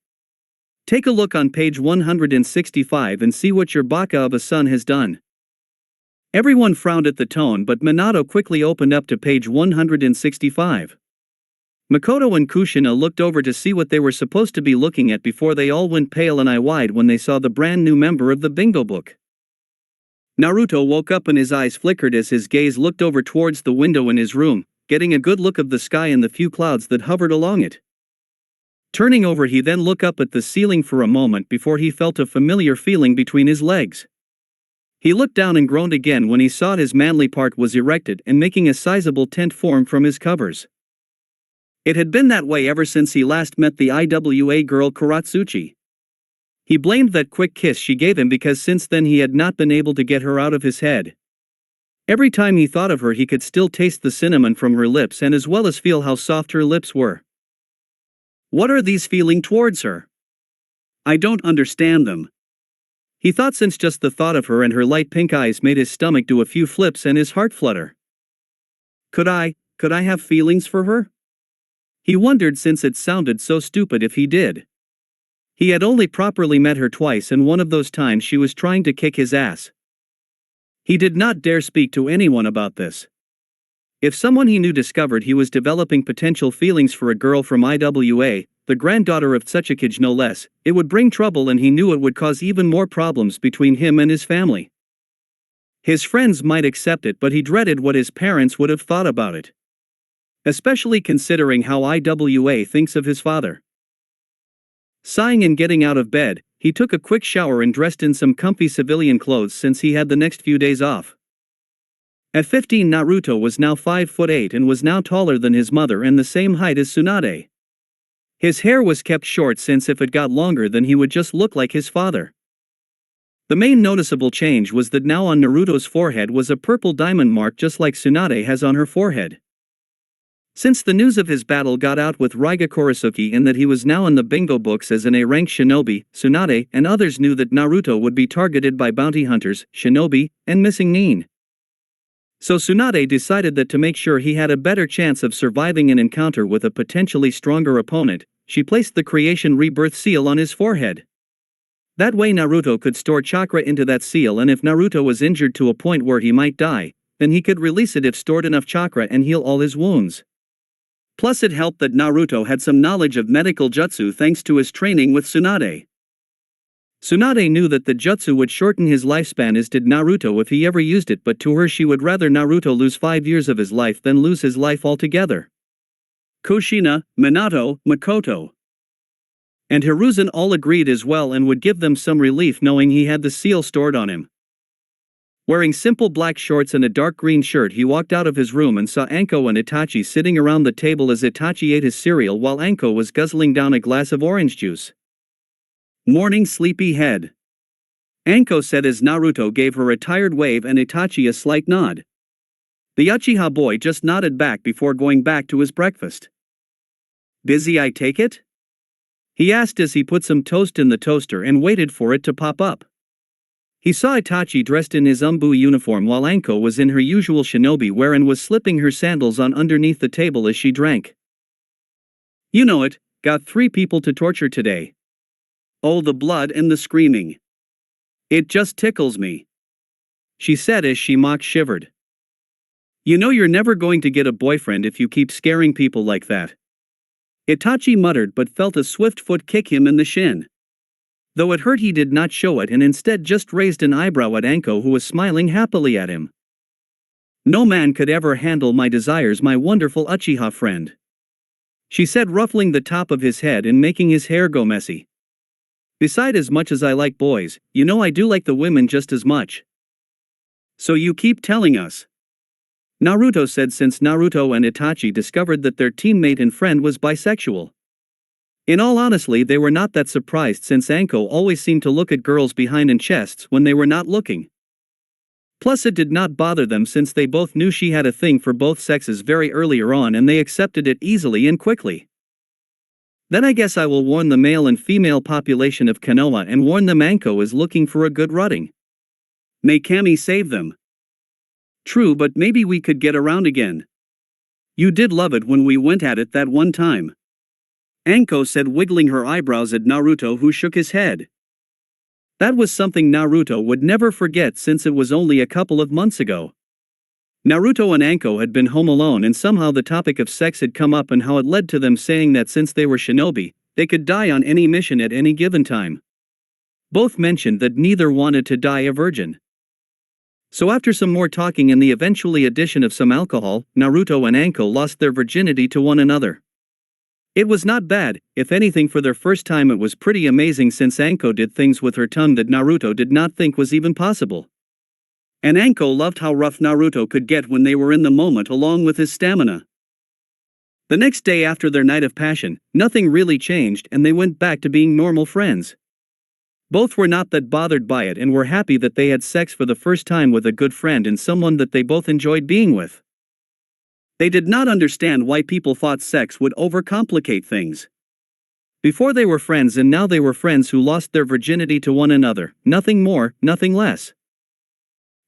"Take a look on page 165 and see what your baka of a son has done." Everyone frowned at the tone, but Minato quickly opened up to page 165. Makoto and Kushina looked over to see what they were supposed to be looking at before they all went pale and eye-wide when they saw the brand new member of the bingo book. Naruto woke up and his eyes flickered as his gaze looked over towards the window in his room, getting a good look of the sky and the few clouds that hovered along it. Turning over, he then looked up at the ceiling for a moment before he felt a familiar feeling between his legs. He looked down and groaned again when he saw his manly part was erected and making a sizable tent form from his covers. It had been that way ever since he last met the IWA girl Kuratsuchi. He blamed that quick kiss she gave him because since then he had not been able to get her out of his head. Every time he thought of her, he could still taste the cinnamon from her lips and as well as feel how soft her lips were. What are these feeling towards her? I don't understand them. He thought, since just the thought of her and her light pink eyes made his stomach do a few flips and his heart flutter. Could I have feelings for her? He wondered, since it sounded so stupid if he did. He had only properly met her twice, and one of those times she was trying to kick his ass. He did not dare speak to anyone about this. If someone he knew discovered he was developing potential feelings for a girl from IWA, the granddaughter of Tsuchikage no less, it would bring trouble, and he knew it would cause even more problems between him and his family. His friends might accept it, but he dreaded what his parents would have thought about it. Especially considering how IWA thinks of his father. Sighing and getting out of bed, he took a quick shower and dressed in some comfy civilian clothes since he had the next few days off. At 15, Naruto was now 5'8" and was now taller than his mother and the same height as Tsunade. His hair was kept short, since if it got longer then he would just look like his father. The main noticeable change was that now on Naruto's forehead was a purple diamond mark, just like Tsunade has on her forehead. Since the news of his battle got out with Raiga Kurisuki and that he was now in the bingo books as an A-rank shinobi, Tsunade and others knew that Naruto would be targeted by bounty hunters, shinobi, and missing nin. So Tsunade decided that to make sure he had a better chance of surviving an encounter with a potentially stronger opponent, she placed the creation rebirth seal on his forehead. That way Naruto could store chakra into that seal, and if Naruto was injured to a point where he might die, then he could release it if stored enough chakra and heal all his wounds. Plus it helped that Naruto had some knowledge of medical jutsu thanks to his training with Tsunade. Tsunade knew that the jutsu would shorten his lifespan as did Naruto if he ever used it, but to her she would rather Naruto lose 5 years of his life than lose his life altogether. Kushina, Minato, Makoto, and Hiruzen all agreed as well and would give them some relief knowing he had the seal stored on him. Wearing simple black shorts and a dark green shirt, he walked out of his room and saw Anko and Itachi sitting around the table as Itachi ate his cereal while Anko was guzzling down a glass of orange juice. Morning sleepyhead, Anko said as Naruto gave her a tired wave and Itachi a slight nod. The Uchiha boy just nodded back before going back to his breakfast. Busy, I take it? He asked as he put some toast in the toaster and waited for it to pop up. He saw Itachi dressed in his umbu uniform while Anko was in her usual shinobi wear and was slipping her sandals on underneath the table as she drank. You know it, got 3 people to torture today. Oh, the blood and the screaming. It just tickles me, she said as she mock shivered. You know you're never going to get a boyfriend if you keep scaring people like that. Itachi muttered but felt a swift foot kick him in the shin. Though it hurt, he did not show it and instead just raised an eyebrow at Anko, who was smiling happily at him. No man could ever handle my desires, my wonderful Uchiha friend, she said, ruffling the top of his head and making his hair go messy. Beside, as much as I like boys, you know I do like the women just as much. So you keep telling us, Naruto said, since Naruto and Itachi discovered that their teammate and friend was bisexual. In all honesty, they were not that surprised since Anko always seemed to look at girls behind in chests when they were not looking. Plus, it did not bother them since they both knew she had a thing for both sexes very earlier on and they accepted it easily and quickly. Then I guess I will warn the male and female population of Konoha and warn them Anko is looking for a good rutting. May Kami save them. True, but maybe we could get around again. You did love it when we went at it that one time, Anko said, wiggling her eyebrows at Naruto, who shook his head. That was something Naruto would never forget since it was only a couple of months ago. Naruto and Anko had been home alone and somehow the topic of sex had come up and how it led to them saying that since they were shinobi, they could die on any mission at any given time. Both mentioned that neither wanted to die a virgin. So after some more talking and the eventually addition of some alcohol, Naruto and Anko lost their virginity to one another. It was not bad, if anything for their first time it was pretty amazing since Anko did things with her tongue that Naruto did not think was even possible. And Anko loved how rough Naruto could get when they were in the moment along with his stamina. The next day after their night of passion, nothing really changed and they went back to being normal friends. Both were not that bothered by it and were happy that they had sex for the first time with a good friend and someone that they both enjoyed being with. They did not understand why people thought sex would overcomplicate things. Before they were friends and now they were friends who lost their virginity to one another, nothing more, nothing less.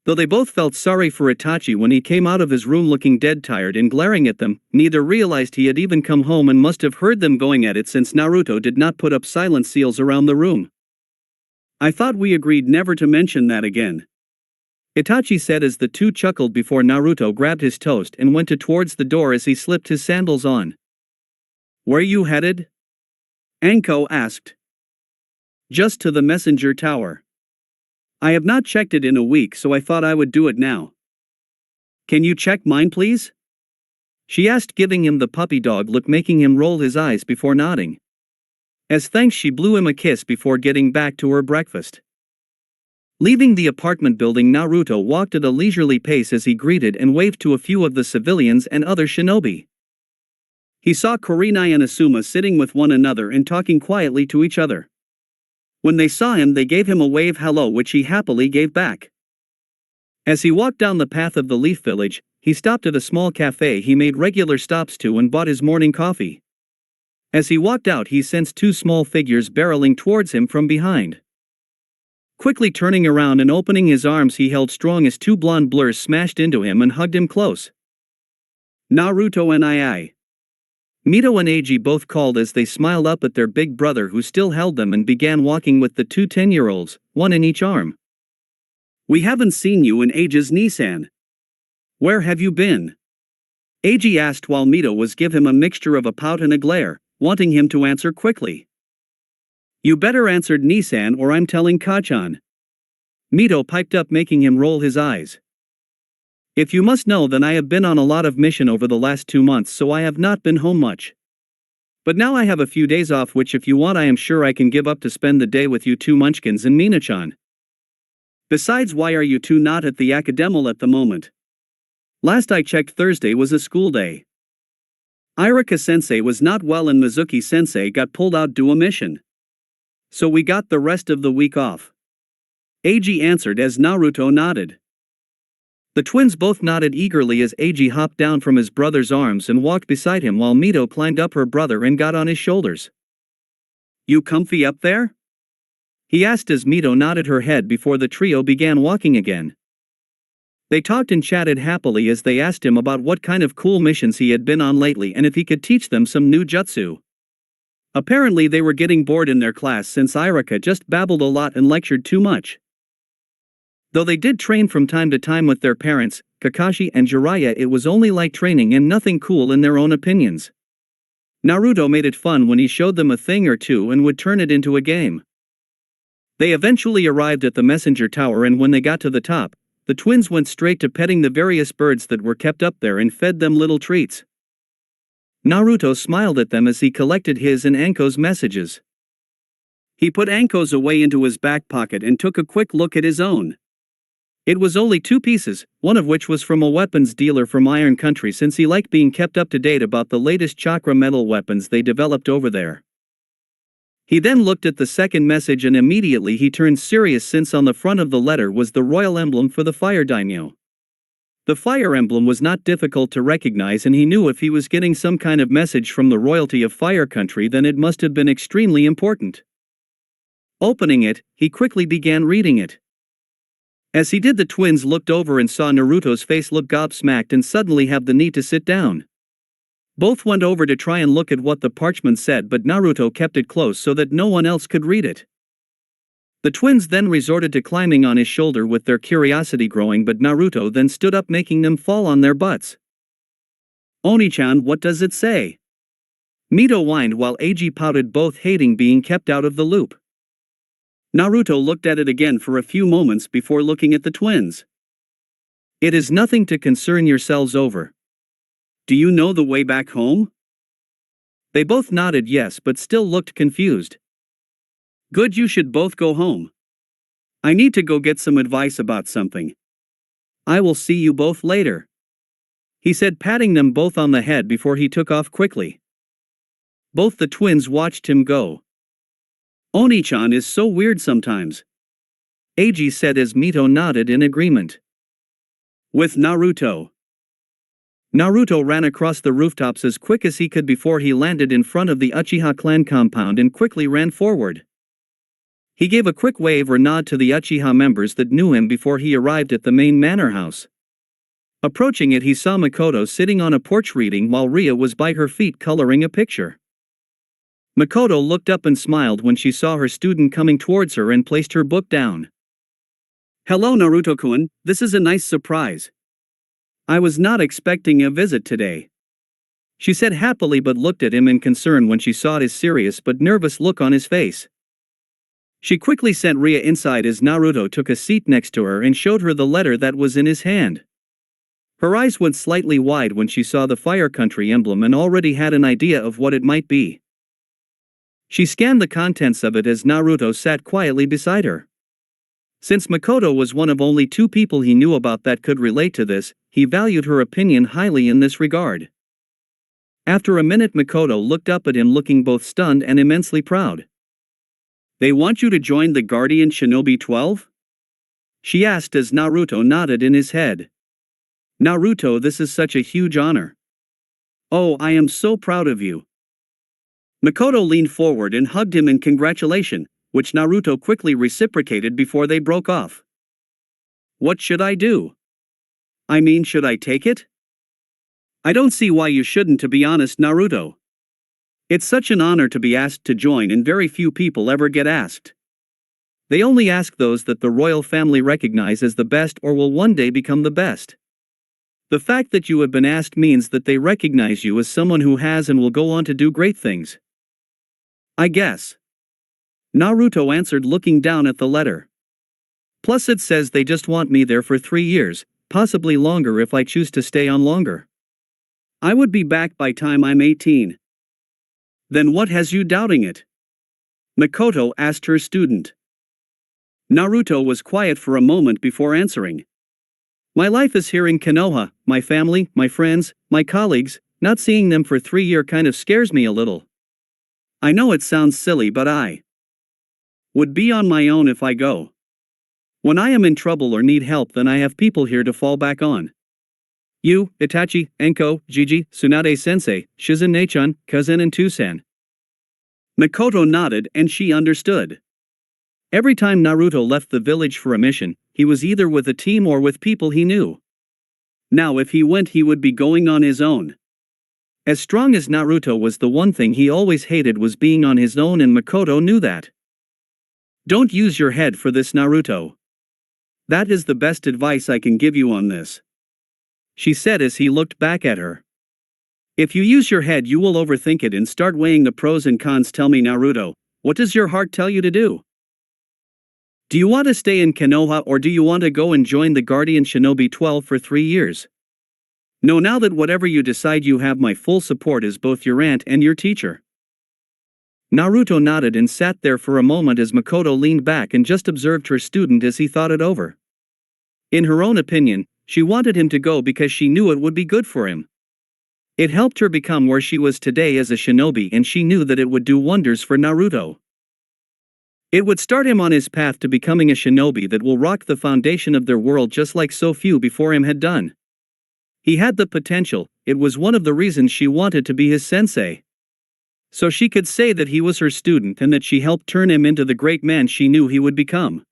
Though they both felt sorry for Itachi when he came out of his room looking dead tired and glaring at them, neither realized he had even come home and must have heard them going at it since Naruto did not put up silent seals around the room. I thought we agreed never to mention that again, Itachi said as the two chuckled before Naruto grabbed his toast and went towards the door as he slipped his sandals on. Where you headed? Anko asked. Just to the messenger tower. I have not checked it in a week, so I thought I would do it now. Can you check mine, please? She asked, giving him the puppy dog look, making him roll his eyes before nodding. As thanks, she blew him a kiss before getting back to her breakfast. Leaving the apartment building, Naruto walked at a leisurely pace as he greeted and waved to a few of the civilians and other shinobi. He saw Kurenai and Asuma sitting with one another and talking quietly to each other. When they saw him, they gave him a wave hello, which he happily gave back. As he walked down the path of the Leaf Village, he stopped at a small cafe he made regular stops to and bought his morning coffee. As he walked out, he sensed two small figures barreling towards him from behind. Quickly turning around and opening his arms, he held strong as two blonde blurs smashed into him and hugged him close. Naruto and II. Mito and Eiji both called as they smiled up at their big brother, who still held them, and began walking with the two 10-year-olds, one in each arm. We haven't seen you in ages, Nissan. Where have you been? Eiji asked while Mito was giving him a mixture of a pout and a glare, wanting him to answer quickly. You better answered Nissan or I'm telling Kachan. Mito piped up, making him roll his eyes. If you must know, then I have been on a lot of mission over the last 2 months, so I have not been home much. But now I have a few days off, which if you want I am sure I can give up to spend the day with you two munchkins and Mina-chan. Besides, why are you two not at the academol at the moment? Last I checked, Thursday was a school day. Irika-sensei was not well and Mizuki-sensei got pulled out due a mission. So we got the rest of the week off. Eiji answered as Naruto nodded. The twins both nodded eagerly as Eiji hopped down from his brother's arms and walked beside him while Mito climbed up her brother and got on his shoulders. You comfy up there? He asked as Mito nodded her head before the trio began walking again. They talked and chatted happily as they asked him about what kind of cool missions he had been on lately and if he could teach them some new jutsu. Apparently they were getting bored in their class since Irika just babbled a lot and lectured too much. Though they did train from time to time with their parents, Kakashi and Jiraiya, it was only like training and nothing cool in their own opinions. Naruto made it fun when he showed them a thing or two and would turn it into a game. They eventually arrived at the messenger tower, and when they got to the top, the twins went straight to petting the various birds that were kept up there and fed them little treats. Naruto smiled at them as he collected his and Anko's messages. He put Anko's away into his back pocket and took a quick look at his own. It was only 2 pieces, one of which was from a weapons dealer from Iron Country, since he liked being kept up to date about the latest chakra metal weapons they developed over there. He then looked at the second message and immediately he turned serious, since on the front of the letter was the royal emblem for the fire daimyo. The fire emblem was not difficult to recognize, and he knew if he was getting some kind of message from the royalty of Fire Country, then it must have been extremely important. Opening it, he quickly began reading it. As he did, the twins looked over and saw Naruto's face look gobsmacked and suddenly have the need to sit down. Both went over to try and look at what the parchment said, but Naruto kept it close so that no one else could read it. The twins then resorted to climbing on his shoulder with their curiosity growing, but Naruto then stood up, making them fall on their butts. Oni-chan, what does it say? Mito whined while Eiji pouted, both hating being kept out of the loop. Naruto looked at it again for a few moments before looking at the twins. It is nothing to concern yourselves over. Do you know the way back home? They both nodded yes, but still looked confused. Good, you should both go home. I need to go get some advice about something. I will see you both later, he said, patting them both on the head before he took off quickly. Both the twins watched him go. Oni-chan is so weird sometimes, Eiji said as Mito nodded in agreement. With Naruto. Naruto ran across the rooftops as quick as he could before he landed in front of the Uchiha clan compound and quickly ran forward. He gave a quick wave or nod to the Uchiha members that knew him before he arrived at the main manor house. Approaching it, he saw Makoto sitting on a porch reading while Ria was by her feet coloring a picture. Makoto looked up and smiled when she saw her student coming towards her and placed her book down. Hello Naruto-kun, this is a nice surprise. I was not expecting a visit today, she said happily, but looked at him in concern when she saw his serious but nervous look on his face. She quickly sent Ria inside as Naruto took a seat next to her and showed her the letter that was in his hand. Her eyes went slightly wide when she saw the Fire Country emblem and already had an idea of what it might be. She scanned the contents of it as Naruto sat quietly beside her. Since Makoto was one of only 2 people he knew about that could relate to this, he valued her opinion highly in this regard. After a minute, Makoto looked up at him looking both stunned and immensely proud. They want you to join the Guardian Shinobi 12? She asked as Naruto nodded in his head. Naruto, this is such a huge honor. Oh, I am so proud of you. Makoto leaned forward and hugged him in congratulation, which Naruto quickly reciprocated before they broke off. What should I do? I mean, should I take it? I don't see why you shouldn't, to be honest, Naruto. It's such an honor to be asked to join, and very few people ever get asked. They only ask those that the royal family recognize as the best or will one day become the best. The fact that you have been asked means that they recognize you as someone who has and will go on to do great things. I guess. Naruto answered, looking down at the letter. Plus it says they just want me there for 3 years, possibly longer if I choose to stay on longer. I would be back by time I'm 18. Then what has you doubting it? Makoto asked her student. Naruto was quiet for a moment before answering. My life is here in Konoha, my family, my friends, my colleagues. Not seeing them for 3 years kind of scares me a little. I know it sounds silly, but I would be on my own if I go. When I am in trouble or need help, then I have people here to fall back on. You, Itachi, Enko, Jiji, Tsunade-sensei, Shizen-ne-chan, Cousin and Tusan. Makoto nodded and she understood. Every time Naruto left the village for a mission, he was either with a team or with people he knew. Now if he went, he would be going on his own. As strong as Naruto was, the one thing he always hated was being on his own, and Makoto knew that. Don't use your head for this, Naruto. That is the best advice I can give you on this, she said as he looked back at her. If you use your head, you will overthink it and start weighing the pros and cons. Tell me, Naruto, what does your heart tell you to do? Do you want to stay in Konoha, or do you want to go and join the Guardian Shinobi 12 for 3 years? Know now that whatever you decide, you have my full support as both your aunt and your teacher. Naruto nodded and sat there for a moment as Makoto leaned back and just observed her student as he thought it over. In her own opinion, she wanted him to go because she knew it would be good for him. It helped her become where she was today as a shinobi, and she knew that it would do wonders for Naruto. It would start him on his path to becoming a shinobi that will rock the foundation of their world just like so few before him had done. He had the potential. It was one of the reasons she wanted to be his sensei. So she could say that he was her student and that she helped turn him into the great man she knew he would become.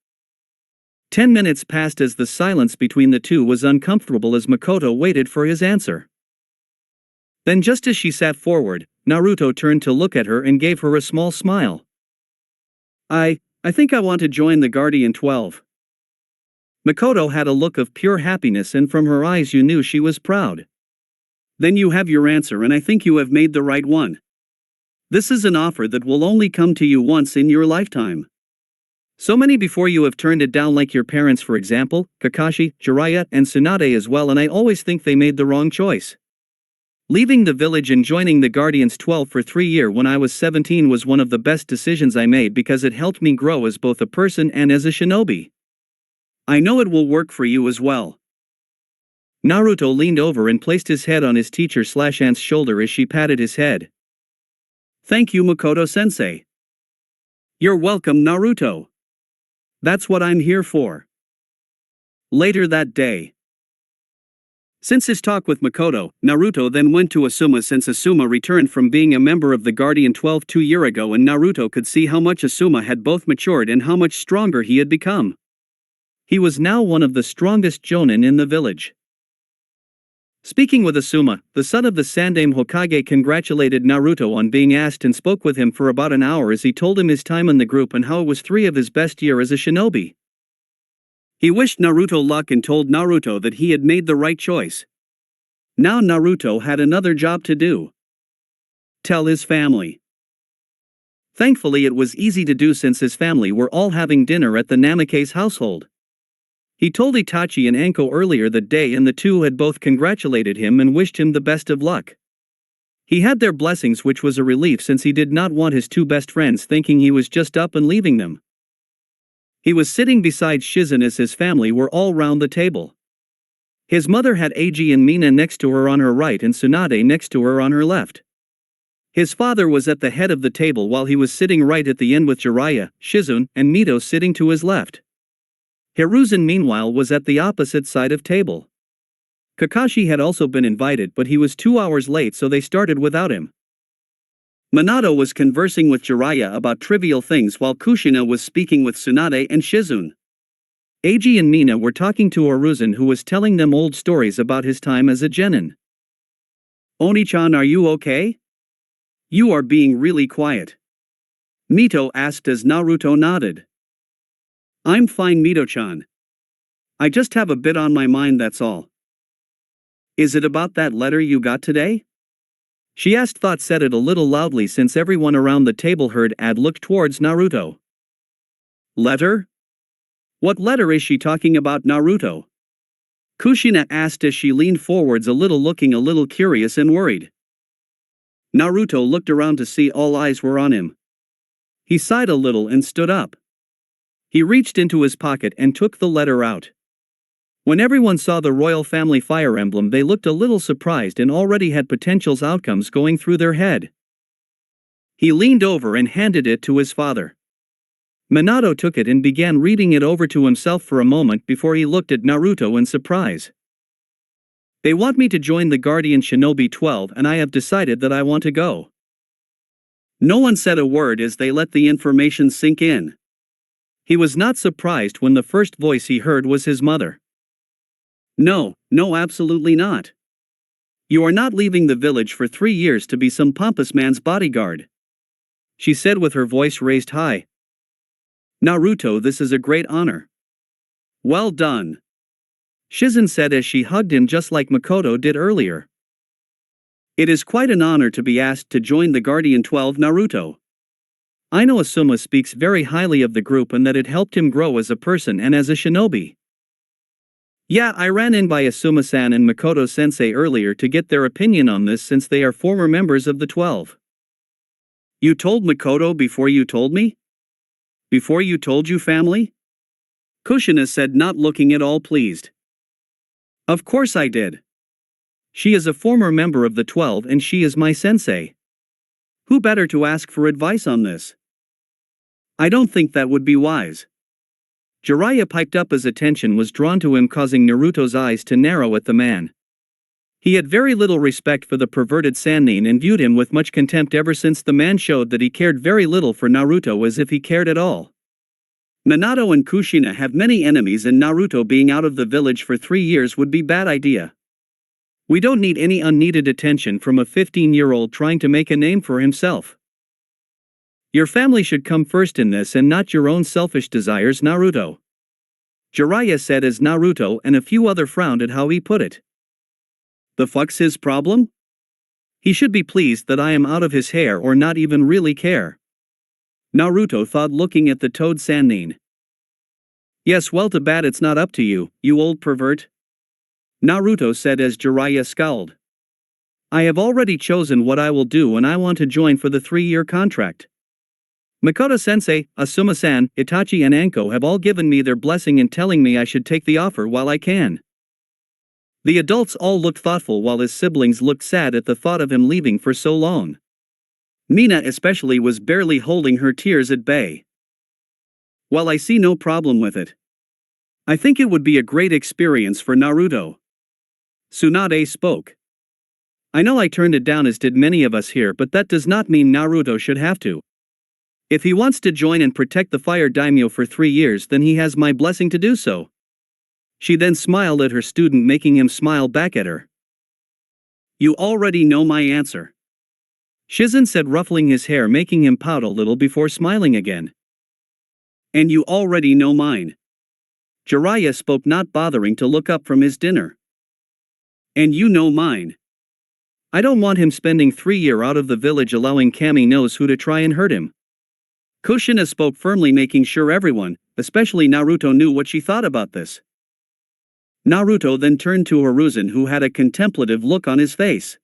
10 minutes passed as the silence between the two was uncomfortable as Makoto waited for his answer. Then just as she sat forward, Naruto turned to look at her and gave her a small smile. I think I want to join the Guardian 12. Makoto had a look of pure happiness, and from her eyes you knew she was proud. Then you have your answer, and I think you have made the right one. This is an offer that will only come to you once in your lifetime. So many before you have turned it down, like your parents for example, Kakashi, Jiraiya, and Tsunade as well, and I always think they made the wrong choice. Leaving the village and joining the Guardians 12 for 3 years when I was 17 was one of the best decisions I made because it helped me grow as both a person and as a shinobi. I know it will work for you as well. Naruto leaned over and placed his head on his teacher/aunt's shoulder as she patted his head. Thank you, Makoto-sensei. You're welcome, Naruto. That's what I'm here for. Later that day. Since his talk with Makoto, Naruto then went to Asuma since Asuma returned from being a member of the Guardian 12 2 years ago, and Naruto could see how much Asuma had both matured and how much stronger he had become. He was now one of the strongest jonin in the village. Speaking with Asuma, the son of the Sandaime Hokage congratulated Naruto on being asked and spoke with him for about an hour as he told him his time in the group and how it was 3 of his best years as a shinobi. He wished Naruto luck and told Naruto that he had made the right choice. Now Naruto had another job to do. Tell his family. Thankfully it was easy to do since his family were all having dinner at the Namikaze household. He told Itachi and Anko earlier that day, and the two had both congratulated him and wished him the best of luck. He had their blessings, which was a relief since he did not want his two best friends thinking he was just up and leaving them. He was sitting beside Shizen as his family were all round the table. His mother had Eiji and Mina next to her on her right and Tsunade next to her on her left. His father was at the head of the table while he was sitting right at the end with Jiraiya, Shizune, and Mito sitting to his left. Hiruzen meanwhile was at the opposite side of table. Kakashi had also been invited, but he was 2 hours late, so they started without him. Minato was conversing with Jiraiya about trivial things while Kushina was speaking with Tsunade and Shizune. Eiji and Mina were talking to Hiruzen, who was telling them old stories about his time as a genin. Oni-chan, are you okay? You are being really quiet. Mito asked as Naruto nodded. I'm fine, Mito-chan. I just have a bit on my mind, that's all. Is it about that letter you got today? She asked. Thought said it a little loudly since everyone around the table heard and looked towards Naruto. Letter? What letter is she talking about, Naruto? Kushina asked as she leaned forwards a little, looking a little curious and worried. Naruto looked around to see all eyes were on him. He sighed a little and stood up. He reached into his pocket and took the letter out. When everyone saw the royal family fire emblem, they looked a little surprised and already had potential outcomes going through their head. He leaned over and handed it to his father. Minato took it and began reading it over to himself for a moment before he looked at Naruto in surprise. They want me to join the Guardian Shinobi 12 and I have decided that I want to go. No one said a word as they let the information sink in. He was not surprised when the first voice he heard was his mother. No, absolutely not. You are not leaving the village for 3 years to be some pompous man's bodyguard, she said with her voice raised high. Naruto, this is a great honor. Well done, Shizen said as she hugged him just like Makoto did earlier. It is quite an honor to be asked to join the Guardian 12, Naruto. I know Asuma speaks very highly of the group and that it helped him grow as a person and as a shinobi. Yeah, I ran in by Asuma-san and Makoto-sensei earlier to get their opinion on this since they are former members of the 12. You told Makoto before you told me? Before you told you family? Kushina said, not looking at all pleased. Of course I did. She is a former member of the 12 and she is my sensei. Who better to ask for advice on this? I don't think that would be wise. Jiraiya piped up as attention was drawn to him, causing Naruto's eyes to narrow at the man. He had very little respect for the perverted Sannin and viewed him with much contempt ever since the man showed that he cared very little for Naruto, as if he cared at all. Minato and Kushina have many enemies and Naruto being out of the village for 3 years would be bad idea. We don't need any unneeded attention from a 15-year-old trying to make a name for himself. Your family should come first in this and not your own selfish desires, Naruto, Jiraiya said as Naruto and a few other frowned at how he put it. The fuck's his problem? He should be pleased that I am out of his hair or not even really care, Naruto thought, looking at the toad Sannin. Yes, well, too bad it's not up to you, you old pervert, Naruto said as Jiraiya scowled. I have already chosen what I will do and I want to join for the 3-year contract. Makoto-sensei, Asuma-san, Itachi and Anko have all given me their blessing in telling me I should take the offer while I can. The adults all looked thoughtful while his siblings looked sad at the thought of him leaving for so long. Mina especially was barely holding her tears at bay. Well, I see no problem with it. I think it would be a great experience for Naruto, Tsunade spoke. I know I turned it down, as did many of us here, but that does not mean Naruto should have to. If he wants to join and protect the fire daimyo for 3 years, then he has my blessing to do so. She then smiled at her student, making him smile back at her. You already know my answer, Shizen said, ruffling his hair, making him pout a little before smiling again. And you already know mine, Jiraiya spoke, not bothering to look up from his dinner. And you know mine. I don't want him spending 3 years out of the village allowing Kami knows who to try and hurt him. Kushina spoke firmly, making sure everyone, especially Naruto, knew what she thought about this. Naruto then turned to Hiruzen, who had a contemplative look on his face.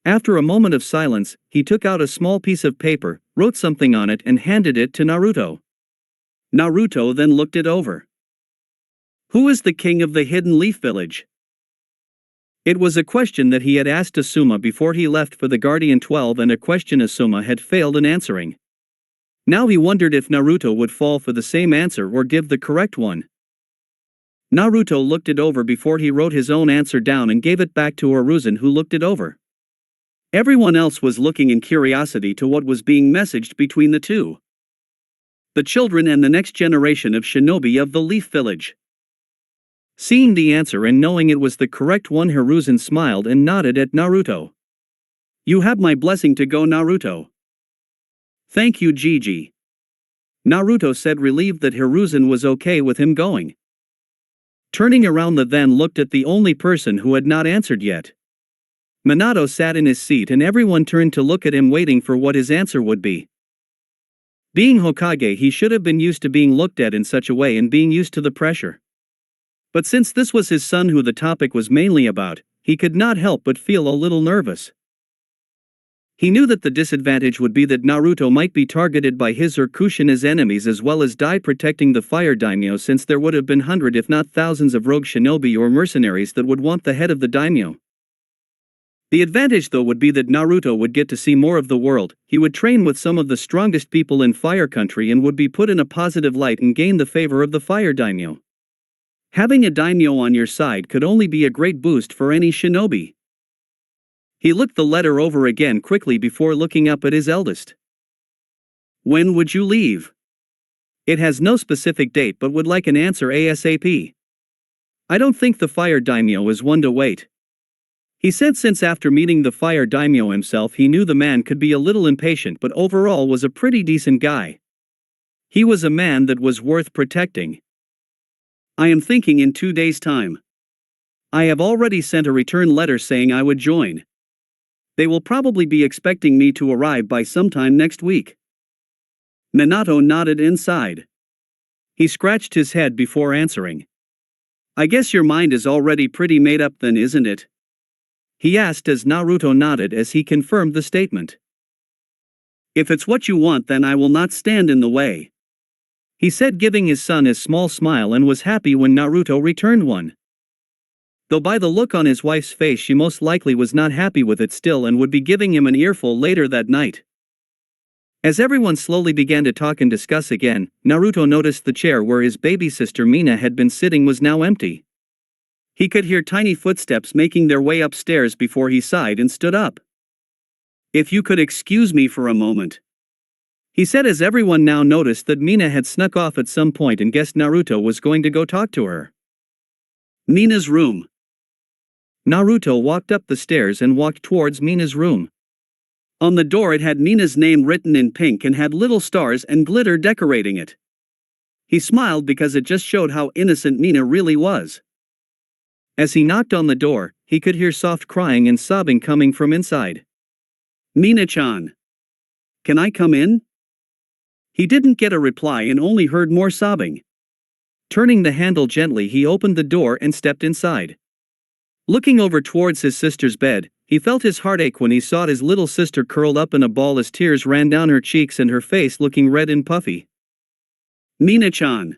After a moment of silence, he took out a small piece of paper, wrote something on it and handed it to Naruto. Naruto then looked it over. Who is the king of the Hidden Leaf Village? It was a question that he had asked Asuma before he left for the Guardian 12, and a question Asuma had failed in answering. Now he wondered if Naruto would fall for the same answer or give the correct one. Naruto looked it over before he wrote his own answer down and gave it back to Hiruzen, who looked it over. Everyone else was looking in curiosity to what was being messaged between the two. The children and the next generation of shinobi of the Leaf Village. Seeing the answer and knowing it was the correct one, Hiruzen smiled and nodded at Naruto. You have my blessing to go, Naruto. Thank you, Gigi, Naruto said, relieved that Hiruzen was okay with him going. Turning around, the then looked at the only person who had not answered yet. Minato sat in his seat and everyone turned to look at him, waiting for what his answer would be. Being Hokage, he should have been used to being looked at in such a way and being used to the pressure. But since this was his son who the topic was mainly about, he could not help but feel a little nervous. He knew that the disadvantage would be that Naruto might be targeted by his or Kushina's enemies as well as die protecting the fire daimyo, since there would have been hundreds if not thousands of rogue shinobi or mercenaries that would want the head of the daimyo. The advantage though would be that Naruto would get to see more of the world, he would train with some of the strongest people in Fire Country and would be put in a positive light and gain the favor of the fire daimyo. Having a daimyo on your side could only be a great boost for any shinobi. He looked the letter over again quickly before looking up at his eldest. When would you leave? It has no specific date but would like an answer ASAP. I don't think the fire daimyo is one to wait. He said since after meeting the fire daimyo himself he knew the man could be a little impatient but overall was a pretty decent guy. He was a man that was worth protecting. I am thinking in 2 days' time. I have already sent a return letter saying I would join. They will probably be expecting me to arrive by sometime next week. Minato nodded inside. He scratched his head before answering. I guess your mind is already pretty made up then, isn't it? He asked as Naruto nodded as he confirmed the statement. If it's what you want then I will not stand in the way. He said, giving his son a small smile, and was happy when Naruto returned one. Though by the look on his wife's face she most likely was not happy with it still and would be giving him an earful later that night. As everyone slowly began to talk and discuss again, Naruto noticed the chair where his baby sister Mina had been sitting was now empty. He could hear tiny footsteps making their way upstairs before he sighed and stood up. If you could excuse me for a moment, he said as everyone now noticed that Mina had snuck off at some point and guessed Naruto was going to go talk to her. Mina's room. Naruto walked up the stairs and walked towards Mina's room. On the door it had Mina's name written in pink and had little stars and glitter decorating it. He smiled because it just showed how innocent Mina really was. As he knocked on the door, he could hear soft crying and sobbing coming from inside. Mina-chan. Can I come in? He didn't get a reply and only heard more sobbing. Turning the handle gently he opened the door and stepped inside. Looking over towards his sister's bed, he felt his heart ache when he saw his little sister curled up in a ball as tears ran down her cheeks and her face looking red and puffy. Mina-chan.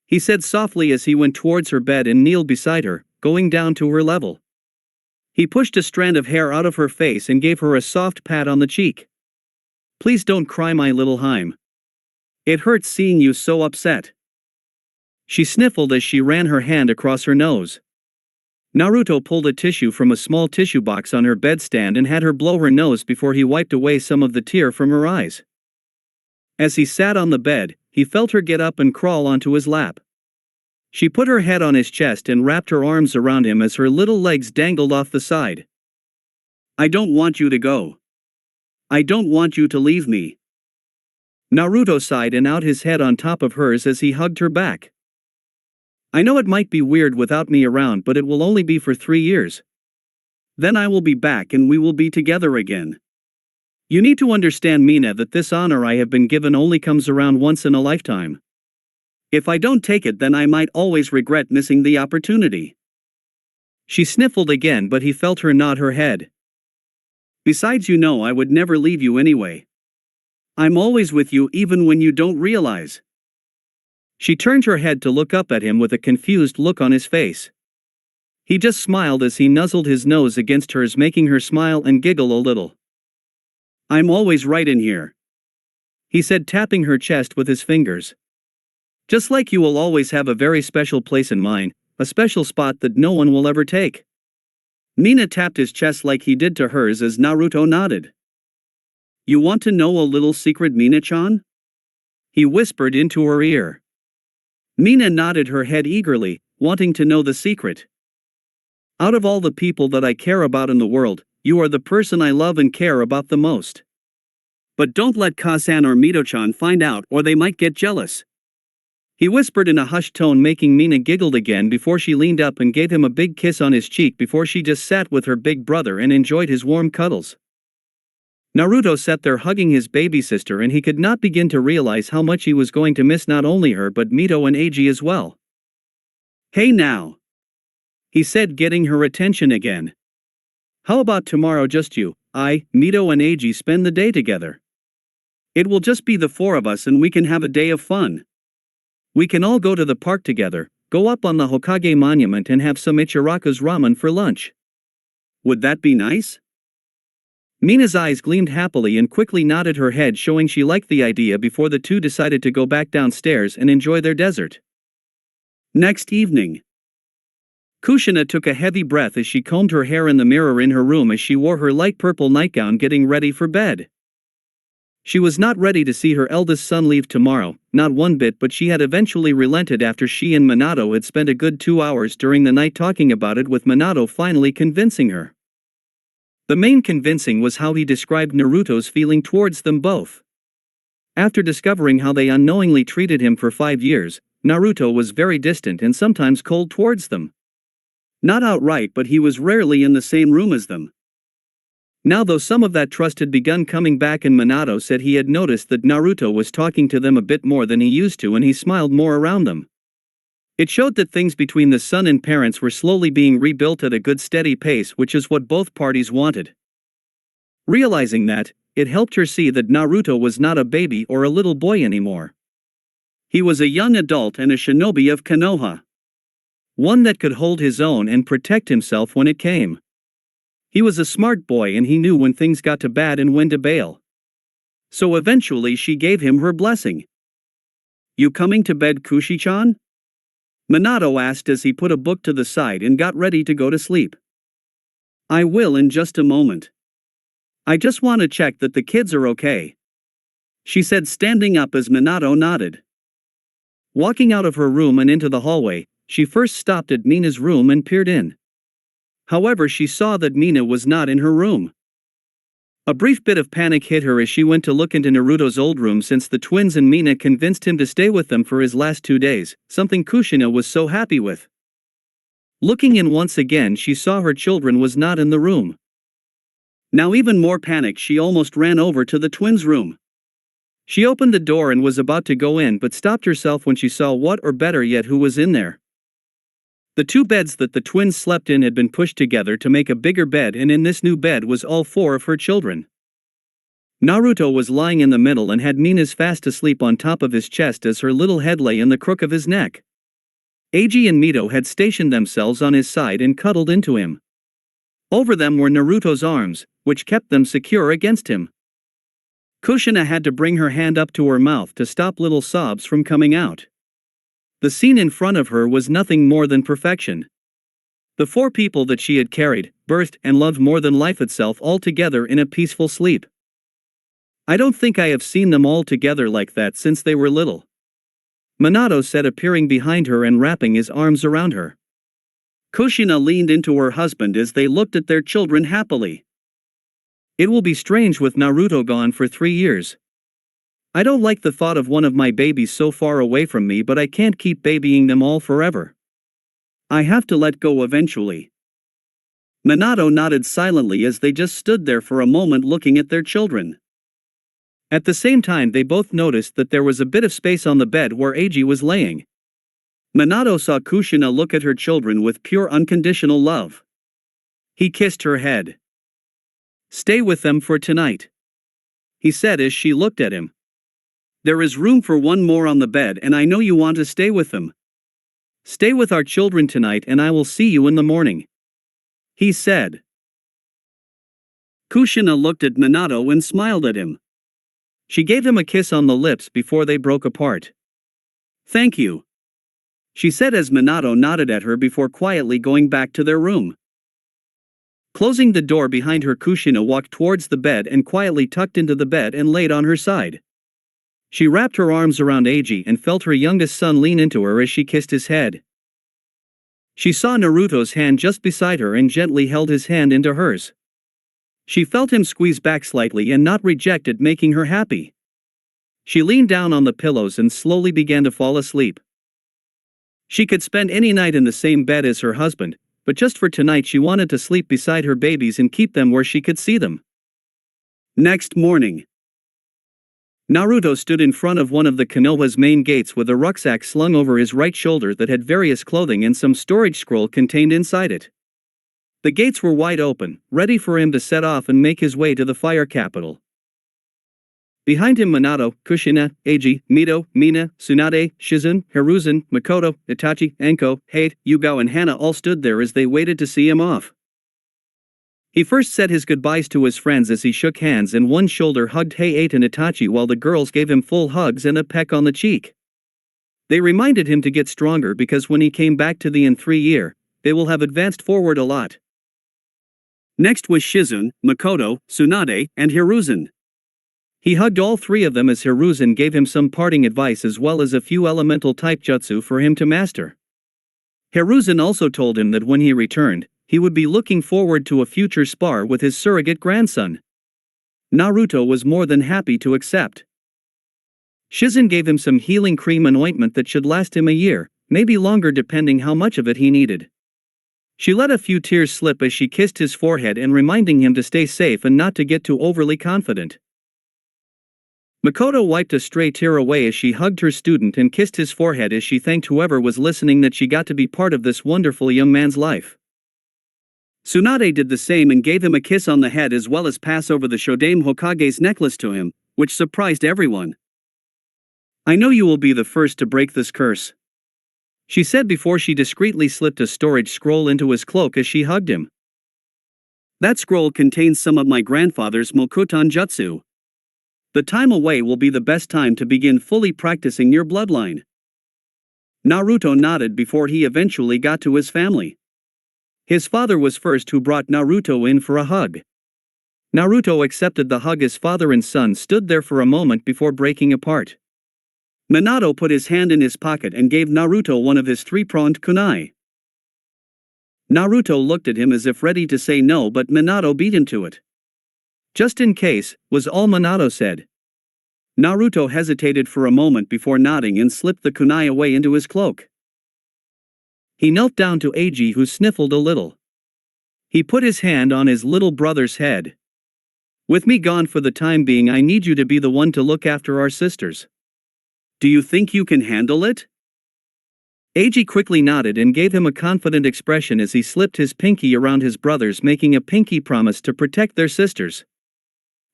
He said softly as he went towards her bed and kneeled beside her, going down to her level. He pushed a strand of hair out of her face and gave her a soft pat on the cheek. Please don't cry, my little Haim. It hurts seeing you so upset. She sniffled as she ran her hand across her nose. Naruto pulled a tissue from a small tissue box on her bedstand and had her blow her nose before he wiped away some of the tear from her eyes. As he sat on the bed, he felt her get up and crawl onto his lap. She put her head on his chest and wrapped her arms around him as her little legs dangled off the side. I don't want you to go. I don't want you to leave me. Naruto sighed and out his head on top of hers as he hugged her back. I know it might be weird without me around, but it will only be for 3 years. Then I will be back and we will be together again. You need to understand, Mina, that this honor I have been given only comes around once in a lifetime. If I don't take it then I might always regret missing the opportunity. She sniffled again, but he felt her nod her head. Besides, you know I would never leave you anyway. I'm always with you even when you don't realize. She turned her head to look up at him with a confused look on his face. He just smiled as he nuzzled his nose against hers, making her smile and giggle a little. I'm always right in here, he said, tapping her chest with his fingers. Just like you will always have a very special place in mine, a special spot that no one will ever take. Mina tapped his chest like he did to hers as Naruto nodded. You want to know a little secret, Mina-chan? He whispered into her ear. Mina nodded her head eagerly, wanting to know the secret. Out of all the people that I care about in the world, you are the person I love and care about the most. But don't let Kazan or Mito-chan find out or they might get jealous. He whispered in a hushed tone, making Mina giggle again before she leaned up and gave him a big kiss on his cheek before she just sat with her big brother and enjoyed his warm cuddles. Naruto sat there hugging his baby sister, and he could not begin to realize how much he was going to miss not only her but Mito and Eiji as well. "Hey now," he said, getting her attention again. "How about tomorrow just you, Mito and Eiji spend the day together? It will just be the four of us and we can have a day of fun. We can all go to the park together, go up on the Hokage monument and have some Ichiraku's ramen for lunch. Would that be nice?" Mina's eyes gleamed happily and quickly nodded her head, showing she liked the idea before the two decided to go back downstairs and enjoy their dessert. Next evening, Kushina took a heavy breath as she combed her hair in the mirror in her room as she wore her light purple nightgown, getting ready for bed. She was not ready to see her eldest son leave tomorrow, not one bit, but she had eventually relented after she and Minato had spent a good 2 hours during the night talking about it, with Minato finally convincing her. The main convincing was how he described Naruto's feeling towards them both. After discovering how they unknowingly treated him for 5 years, Naruto was very distant and sometimes cold towards them. Not outright, but he was rarely in the same room as them. Now, though some of that trust had begun coming back, and Minato said he had noticed that Naruto was talking to them a bit more than he used to and he smiled more around them. It showed that things between the son and parents were slowly being rebuilt at a good steady pace, which is what both parties wanted. Realizing that, it helped her see that Naruto was not a baby or a little boy anymore. He was a young adult and a shinobi of Konoha. One that could hold his own and protect himself when it came. He was a smart boy and he knew when things got too bad and when to bail. So eventually she gave him her blessing. "You coming to bed, Kushi-chan?" Minato asked as he put a book to the side and got ready to go to sleep. "I will in just a moment. I just want to check that the kids are okay," she said, standing up as Minato nodded. Walking out of her room and into the hallway, she first stopped at Mina's room and peered in. However, she saw that Mina was not in her room. A brief bit of panic hit her as she went to look into Naruto's old room, since the twins and Mina convinced him to stay with them for his last 2 days, something Kushina was so happy with. Looking in once again, she saw her children was not in the room. Now, even more panicked, she almost ran over to the twins' room. She opened the door and was about to go in, but stopped herself when she saw what, or better yet, who was in there. The 2 beds that the twins slept in had been pushed together to make a bigger bed, and in this new bed was all 4 of her children. Naruto was lying in the middle and had Mina's fast asleep on top of his chest as her little head lay in the crook of his neck. Eiji and Mito had stationed themselves on his side and cuddled into him. Over them were Naruto's arms, which kept them secure against him. Kushina had to bring her hand up to her mouth to stop little sobs from coming out. The scene in front of her was nothing more than perfection. The 4 people that she had carried, birthed, and loved more than life itself, all together in a peaceful sleep. "I don't think I have seen them all together like that since they were little," Minato said, appearing behind her and wrapping his arms around her. Kushina leaned into her husband as they looked at their children happily. "It will be strange with Naruto gone for 3 years. I don't like the thought of one of my babies so far away from me, but I can't keep babying them all forever. I have to let go eventually." Minato nodded silently as they just stood there for a moment looking at their children. At the same time, they both noticed that there was a bit of space on the bed where Eiji was laying. Minato saw Kushina look at her children with pure unconditional love. He kissed her head. "Stay with them for tonight," he said as she looked at him. "There is room for 1 more on the bed and I know you want to stay with them. Stay with our children tonight and I will see you in the morning," he said. Kushina looked at Minato and smiled at him. She gave him a kiss on the lips before they broke apart. "Thank you," she said as Minato nodded at her before quietly going back to their room. Closing the door behind her, Kushina walked towards the bed and quietly tucked into the bed and laid on her side. She wrapped her arms around Eiji and felt her youngest son lean into her as she kissed his head. She saw Naruto's hand just beside her and gently held his hand into hers. She felt him squeeze back slightly and not reject it, making her happy. She leaned down on the pillows and slowly began to fall asleep. She could spend any night in the same bed as her husband, but just for tonight she wanted to sleep beside her babies and keep them where she could see them. Next morning, Naruto stood in front of one of the Konoha's main gates with a rucksack slung over his right shoulder that had various clothing and some storage scroll contained inside it. The gates were wide open, ready for him to set off and make his way to the fire capital. Behind him, Minato, Kushina, Eiji, Mito, Mina, Tsunade, Shizen, Hiruzen, Makoto, Itachi, Enko, Hate, Yugao and Hana all stood there as they waited to see him off. He first said his goodbyes to his friends as he shook hands and one shoulder hugged Hate and Itachi while the girls gave him full hugs and a peck on the cheek. They reminded him to get stronger because when he came back to the in 3 year, they will have advanced forward a lot. Next was Shizen, Makoto, Tsunade, and Hiruzen. He hugged all three of them as Hiruzen gave him some parting advice as well as a few elemental type jutsu for him to master. Hiruzen also told him that when he returned, he would be looking forward to a future spar with his surrogate grandson. Naruto was more than happy to accept. Shizen gave him some healing cream and ointment that should last him a year, maybe longer depending how much of it he needed. She let a few tears slip as she kissed his forehead and reminding him to stay safe and not to get too overly confident. Makoto wiped a stray tear away as she hugged her student and kissed his forehead as she thanked whoever was listening that she got to be part of this wonderful young man's life. Tsunade did the same and gave him a kiss on the head as well as pass over the Shodame Hokage's necklace to him, which surprised everyone. "I know you will be the first to break this curse," she said before she discreetly slipped a storage scroll into his cloak as she hugged him. "That scroll contains some of my grandfather's Mokuton jutsu. The time away will be the best time to begin fully practicing your bloodline." Naruto nodded before he eventually got to his family. His father was first who brought Naruto in for a hug. Naruto accepted the hug as father and son stood there for a moment before breaking apart. Minato put his hand in his pocket and gave Naruto one of his three-pronged kunai. Naruto looked at him as if ready to say no, but Minato beat him to it. "Just in case," was all Minato said. Naruto hesitated for a moment before nodding and slipped the kunai away into his cloak. He knelt down to Eiji, who sniffled a little. He put his hand on his little brother's head. "With me gone for the time being, I need you to be the one to look after our sisters. Do you think you can handle it?" Eiji quickly nodded and gave him a confident expression as he slipped his pinky around his brother's, making a pinky promise to protect their sisters.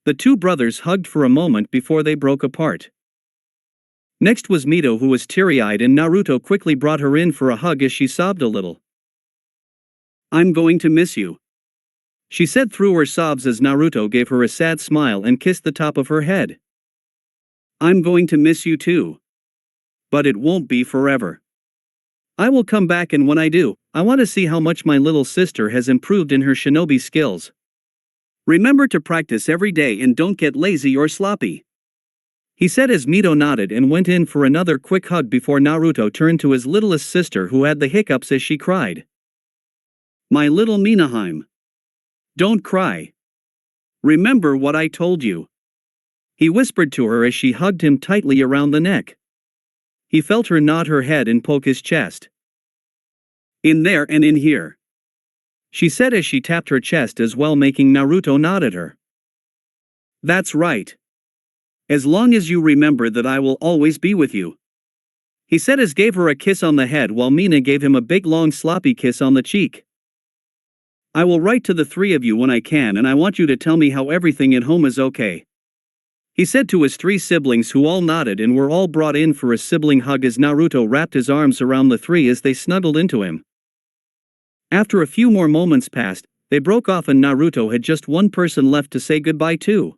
The two brothers hugged for a moment before they broke apart. Next was Mito, who was teary-eyed, and Naruto quickly brought her in for a hug as she sobbed a little. "I'm going to miss you," she said through her sobs as Naruto gave her a sad smile and kissed the top of her head. "I'm going to miss you too. But it won't be forever. I will come back, and when I do, I want to see how much my little sister has improved in her shinobi skills. Remember to practice every day and don't get lazy or sloppy," he said as Mito nodded and went in for another quick hug before Naruto turned to his littlest sister, who had the hiccups as she cried. "My little Minaheim. Don't cry. Remember what I told you," he whispered to her as she hugged him tightly around the neck. He felt her nod her head and poke his chest. "In there and in here," she said as she tapped her chest as well, making Naruto nod at her. "That's right. As long as you remember that, I will always be with you," he said as gave her a kiss on the head while Mina gave him a big long sloppy kiss on the cheek. "I will write to the three of you when I can, and I want you to tell me how everything at home is okay," he said to his three siblings, who all nodded and were all brought in for a sibling hug as Naruto wrapped his arms around the three as they snuggled into him. After a few more moments passed, they broke off and Naruto had just one person left to say goodbye to.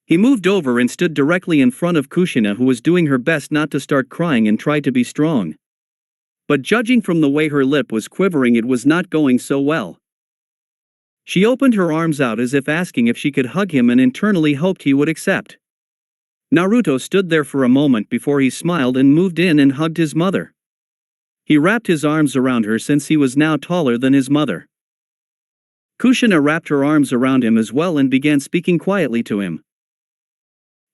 He moved over and stood directly in front of Kushina, who was doing her best not to start crying and tried to be strong. But judging from the way her lip was quivering, it was not going so well. She opened her arms out as if asking if she could hug him and internally hoped he would accept. Naruto stood there for a moment before he smiled and moved in and hugged his mother. He wrapped his arms around her since he was now taller than his mother. Kushina wrapped her arms around him as well and began speaking quietly to him.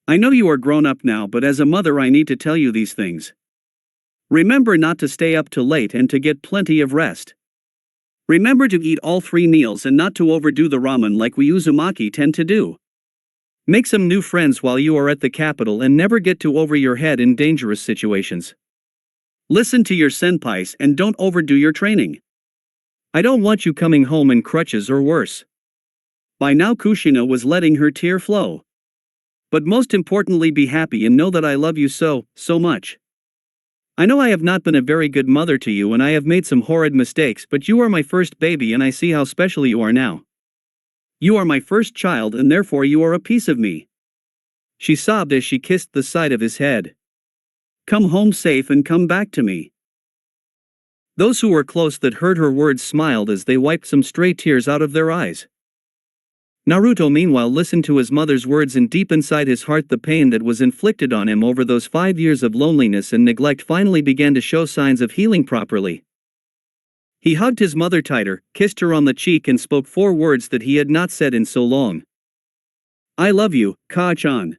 "I know you are grown up now, but as a mother I need to tell you these things. Remember not to stay up too late and to get plenty of rest. Remember to eat all 3 meals and not to overdo the ramen like we Uzumaki tend to do. Make some new friends while you are at the capital and never get too over your head in dangerous situations. Listen to your senpais and don't overdo your training. I don't want you coming home in crutches or worse. By now Kushina was letting her tear flow. But most importantly, be happy and know that I love you so much. I know I have not been a very good mother to you and I have made some horrid mistakes, but you are my first baby and I see how special you are now. You are my first child and therefore you are a piece of me. She sobbed as she kissed the side of his head. Come home safe and come back to me. Those who were close that heard her words smiled as they wiped some stray tears out of their eyes. Naruto meanwhile listened to his mother's words, and deep inside his heart the pain that was inflicted on him over those 5 years of loneliness and neglect finally began to show signs of healing properly. He hugged his mother tighter, kissed her on the cheek and spoke 4 words that he had not said in so long. I love you, Ka-chan.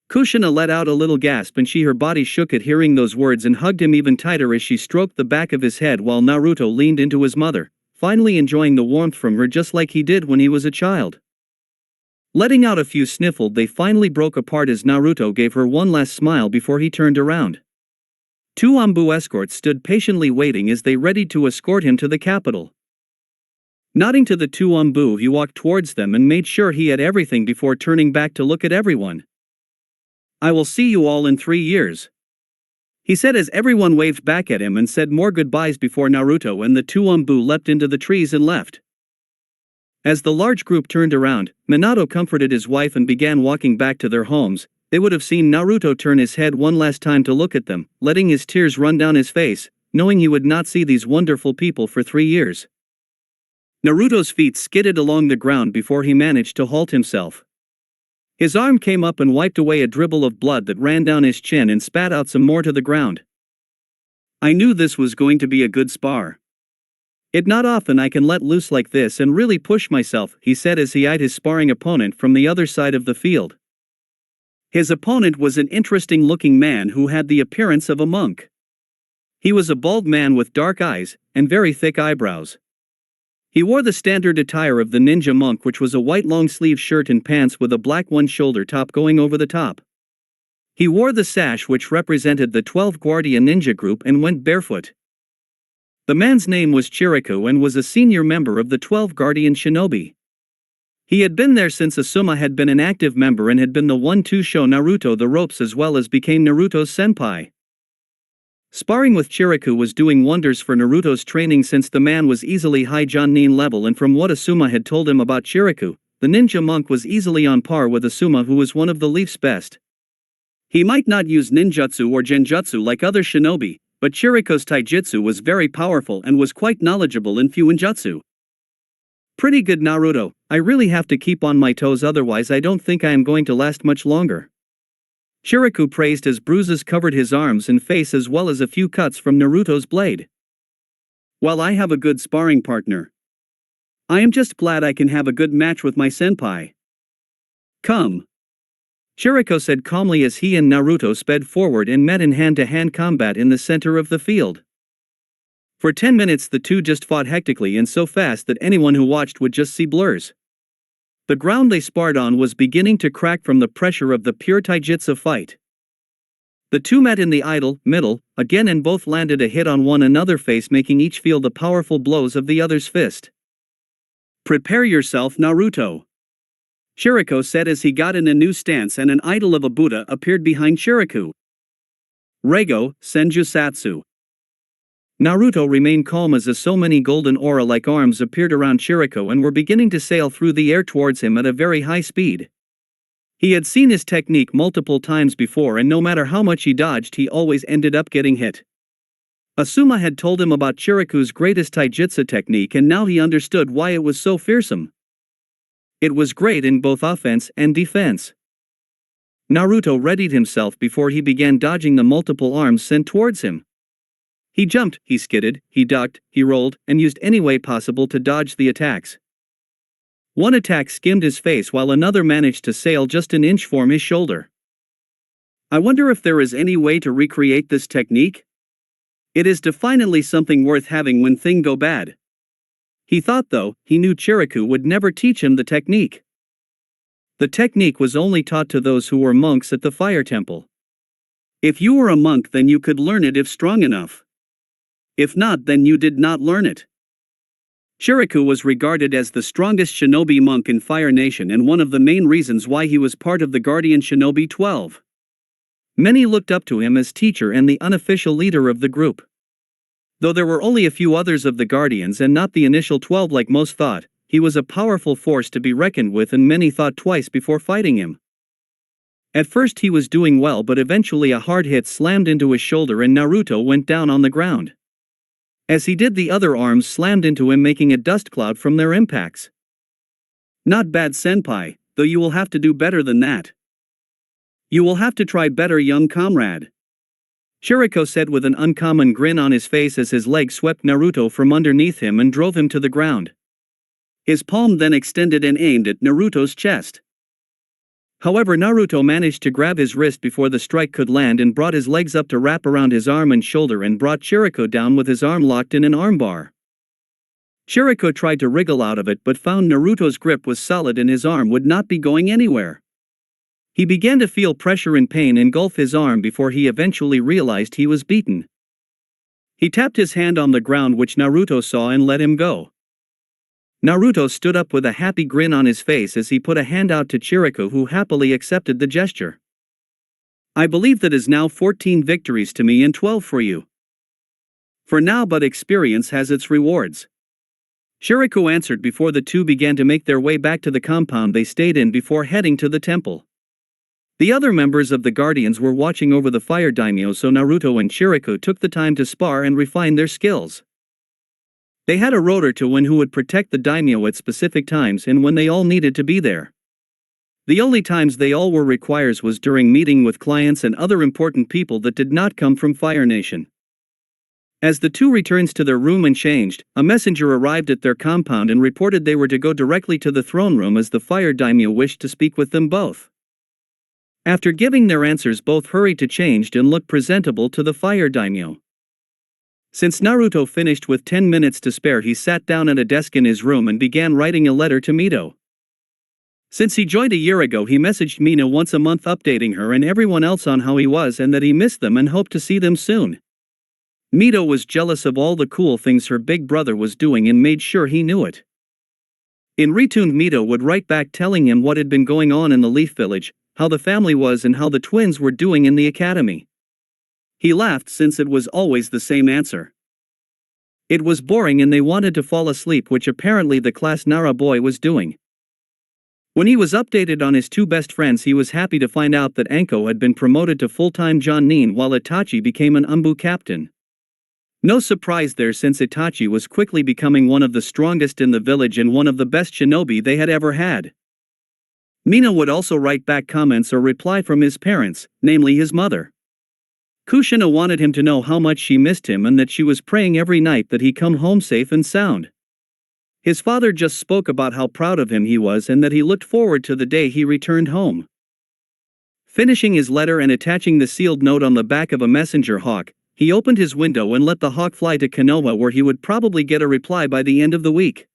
Kushina let out a little gasp and her body shook at hearing those words and hugged him even tighter as she stroked the back of his head while Naruto leaned into his mother, finally enjoying the warmth from her just like he did when he was a child. Letting out a few sniffles, they finally broke apart as Naruto gave her one last smile before he turned around. 2 Anbu escorts stood patiently waiting as they readied to escort him to the capital. Nodding to the 2 Anbu, he walked towards them and made sure he had everything before turning back to look at everyone. I will see you all in 3 years. He said as everyone waved back at him and said more goodbyes before Naruto and the 2 Anbu leapt into the trees and left. As the large group turned around, Minato comforted his wife and began walking back to their homes. They would have seen Naruto turn his head one last time to look at them, letting his tears run down his face, knowing he would not see these wonderful people for 3 years. Naruto's feet skidded along the ground before he managed to halt himself. His arm came up and wiped away a dribble of blood that ran down his chin and spat out some more to the ground. I knew this was going to be a good spar. It's not often I can let loose like this and really push myself, he said as he eyed his sparring opponent from the other side of the field. His opponent was an interesting-looking man who had the appearance of a monk. He was a bald man with dark eyes and very thick eyebrows. He wore the standard attire of the ninja monk, which was a white long-sleeve shirt and pants with a black one-shoulder top going over the top. He wore the sash which represented the 12 Guardian Ninja group and went barefoot. The man's name was Chiriku and was a senior member of the 12 Guardian Shinobi. He had been there since Asuma had been an active member and had been the one to show Naruto the ropes as well as became Naruto's senpai. Sparring with Chiriku was doing wonders for Naruto's training since the man was easily high Jonin level, and from what Asuma had told him about Chiriku, the ninja monk was easily on par with Asuma, who was one of the Leaf's best. He might not use ninjutsu or genjutsu like other shinobi, but Chiriku's taijutsu was very powerful and was quite knowledgeable in fuinjutsu. Pretty good, Naruto. I really have to keep on my toes, otherwise I don't think I am going to last much longer. Chiriku praised as bruises covered his arms and face as well as a few cuts from Naruto's blade. Well, I have a good sparring partner. I am just glad I can have a good match with my senpai. Come. Chiriku said calmly as he and Naruto sped forward and met in hand-to-hand combat in the center of the field. For 10 minutes the two just fought hectically and so fast that anyone who watched would just see blurs. The ground they sparred on was beginning to crack from the pressure of the pure taijutsu fight. The two met in the middle, again, and both landed a hit on one another's face, making each feel the powerful blows of the other's fist. Prepare yourself, Naruto. Chiriku said as he got in a new stance and an idol of a Buddha appeared behind Chiriku. Reigo, Senjusatsu. Naruto remained calm as so many golden aura-like arms appeared around Chiriku and were beginning to sail through the air towards him at a very high speed. He had seen his technique multiple times before, and no matter how much he dodged, he always ended up getting hit. Asuma had told him about Chiriku's greatest taijutsu technique, and now he understood why it was so fearsome. It was great in both offense and defense. Naruto readied himself before he began dodging the multiple arms sent towards him. He jumped, he skidded, he ducked, he rolled, and used any way possible to dodge the attacks. One attack skimmed his face while another managed to sail just an inch from his shoulder. I wonder if there is any way to recreate this technique? It is definitely something worth having when things go bad. He thought, though, he knew Chiriku would never teach him the technique. The technique was only taught to those who were monks at the fire temple. If you were a monk, then you could learn it if strong enough. If not, then you did not learn it. Shirako was regarded as the strongest shinobi monk in Fire Nation and one of the main reasons why he was part of the Guardian Shinobi 12. Many looked up to him as teacher and the unofficial leader of the group. Though there were only a few others of the Guardians and not the initial 12 like most thought, he was a powerful force to be reckoned with and many thought twice before fighting him. At first he was doing well, but eventually a hard hit slammed into his shoulder and Naruto went down on the ground. As he did, the other arms slammed into him, making a dust cloud from their impacts. Not bad, senpai, though you will have to do better than that. You will have to try better, young comrade. Shirako said with an uncommon grin on his face as his leg swept Naruto from underneath him and drove him to the ground. His palm then extended and aimed at Naruto's chest. However, Naruto managed to grab his wrist before the strike could land and brought his legs up to wrap around his arm and shoulder and brought Shirako down with his arm locked in an armbar. Shirako tried to wriggle out of it but found Naruto's grip was solid and his arm would not be going anywhere. He began to feel pressure and pain engulf his arm before he eventually realized he was beaten. He tapped his hand on the ground, which Naruto saw, and let him go. Naruto stood up with a happy grin on his face as he put a hand out to Shirako, who happily accepted the gesture. I believe that is now 14 victories to me and 12 for you. For now, but experience has its rewards. Shirako answered before the two began to make their way back to the compound they stayed in before heading to the temple. The other members of the Guardians were watching over the fire daimyo, so Naruto and Shirako took the time to spar and refine their skills. They had a rotor to win who would protect the daimyo at specific times and when they all needed to be there. The only times they all were requires was during meeting with clients and other important people that did not come from Fire Nation. As the two returned to their room and changed, a messenger arrived at their compound and reported they were to go directly to the throne room as the fire daimyo wished to speak with them both. After giving their answers, both hurried to change and look presentable to the fire daimyo. Since Naruto finished with 10 minutes to spare, he sat down at a desk in his room and began writing a letter to Mito. Since he joined a year ago, he messaged Mina once a month updating her and everyone else on how he was and that he missed them and hoped to see them soon. Mito was jealous of all the cool things her big brother was doing and made sure he knew it. In return, Mito would write back telling him what had been going on in the Leaf Village, how the family was and how the twins were doing in the academy. He laughed since it was always the same answer. It was boring and they wanted to fall asleep, which apparently the class Nara boy was doing. When he was updated on his two best friends, he was happy to find out that Anko had been promoted to full-time Jonin while Itachi became an Umbu captain. No surprise there, since Itachi was quickly becoming one of the strongest in the village and one of the best shinobi they had ever had. Mina would also write back comments or reply from his parents, namely his mother. Kushina wanted him to know how much she missed him and that she was praying every night that he come home safe and sound. His father just spoke about how proud of him he was and that he looked forward to the day he returned home. Finishing his letter and attaching the sealed note on the back of a messenger hawk, he opened his window and let the hawk fly to Konoha, where he would probably get a reply by the end of the week.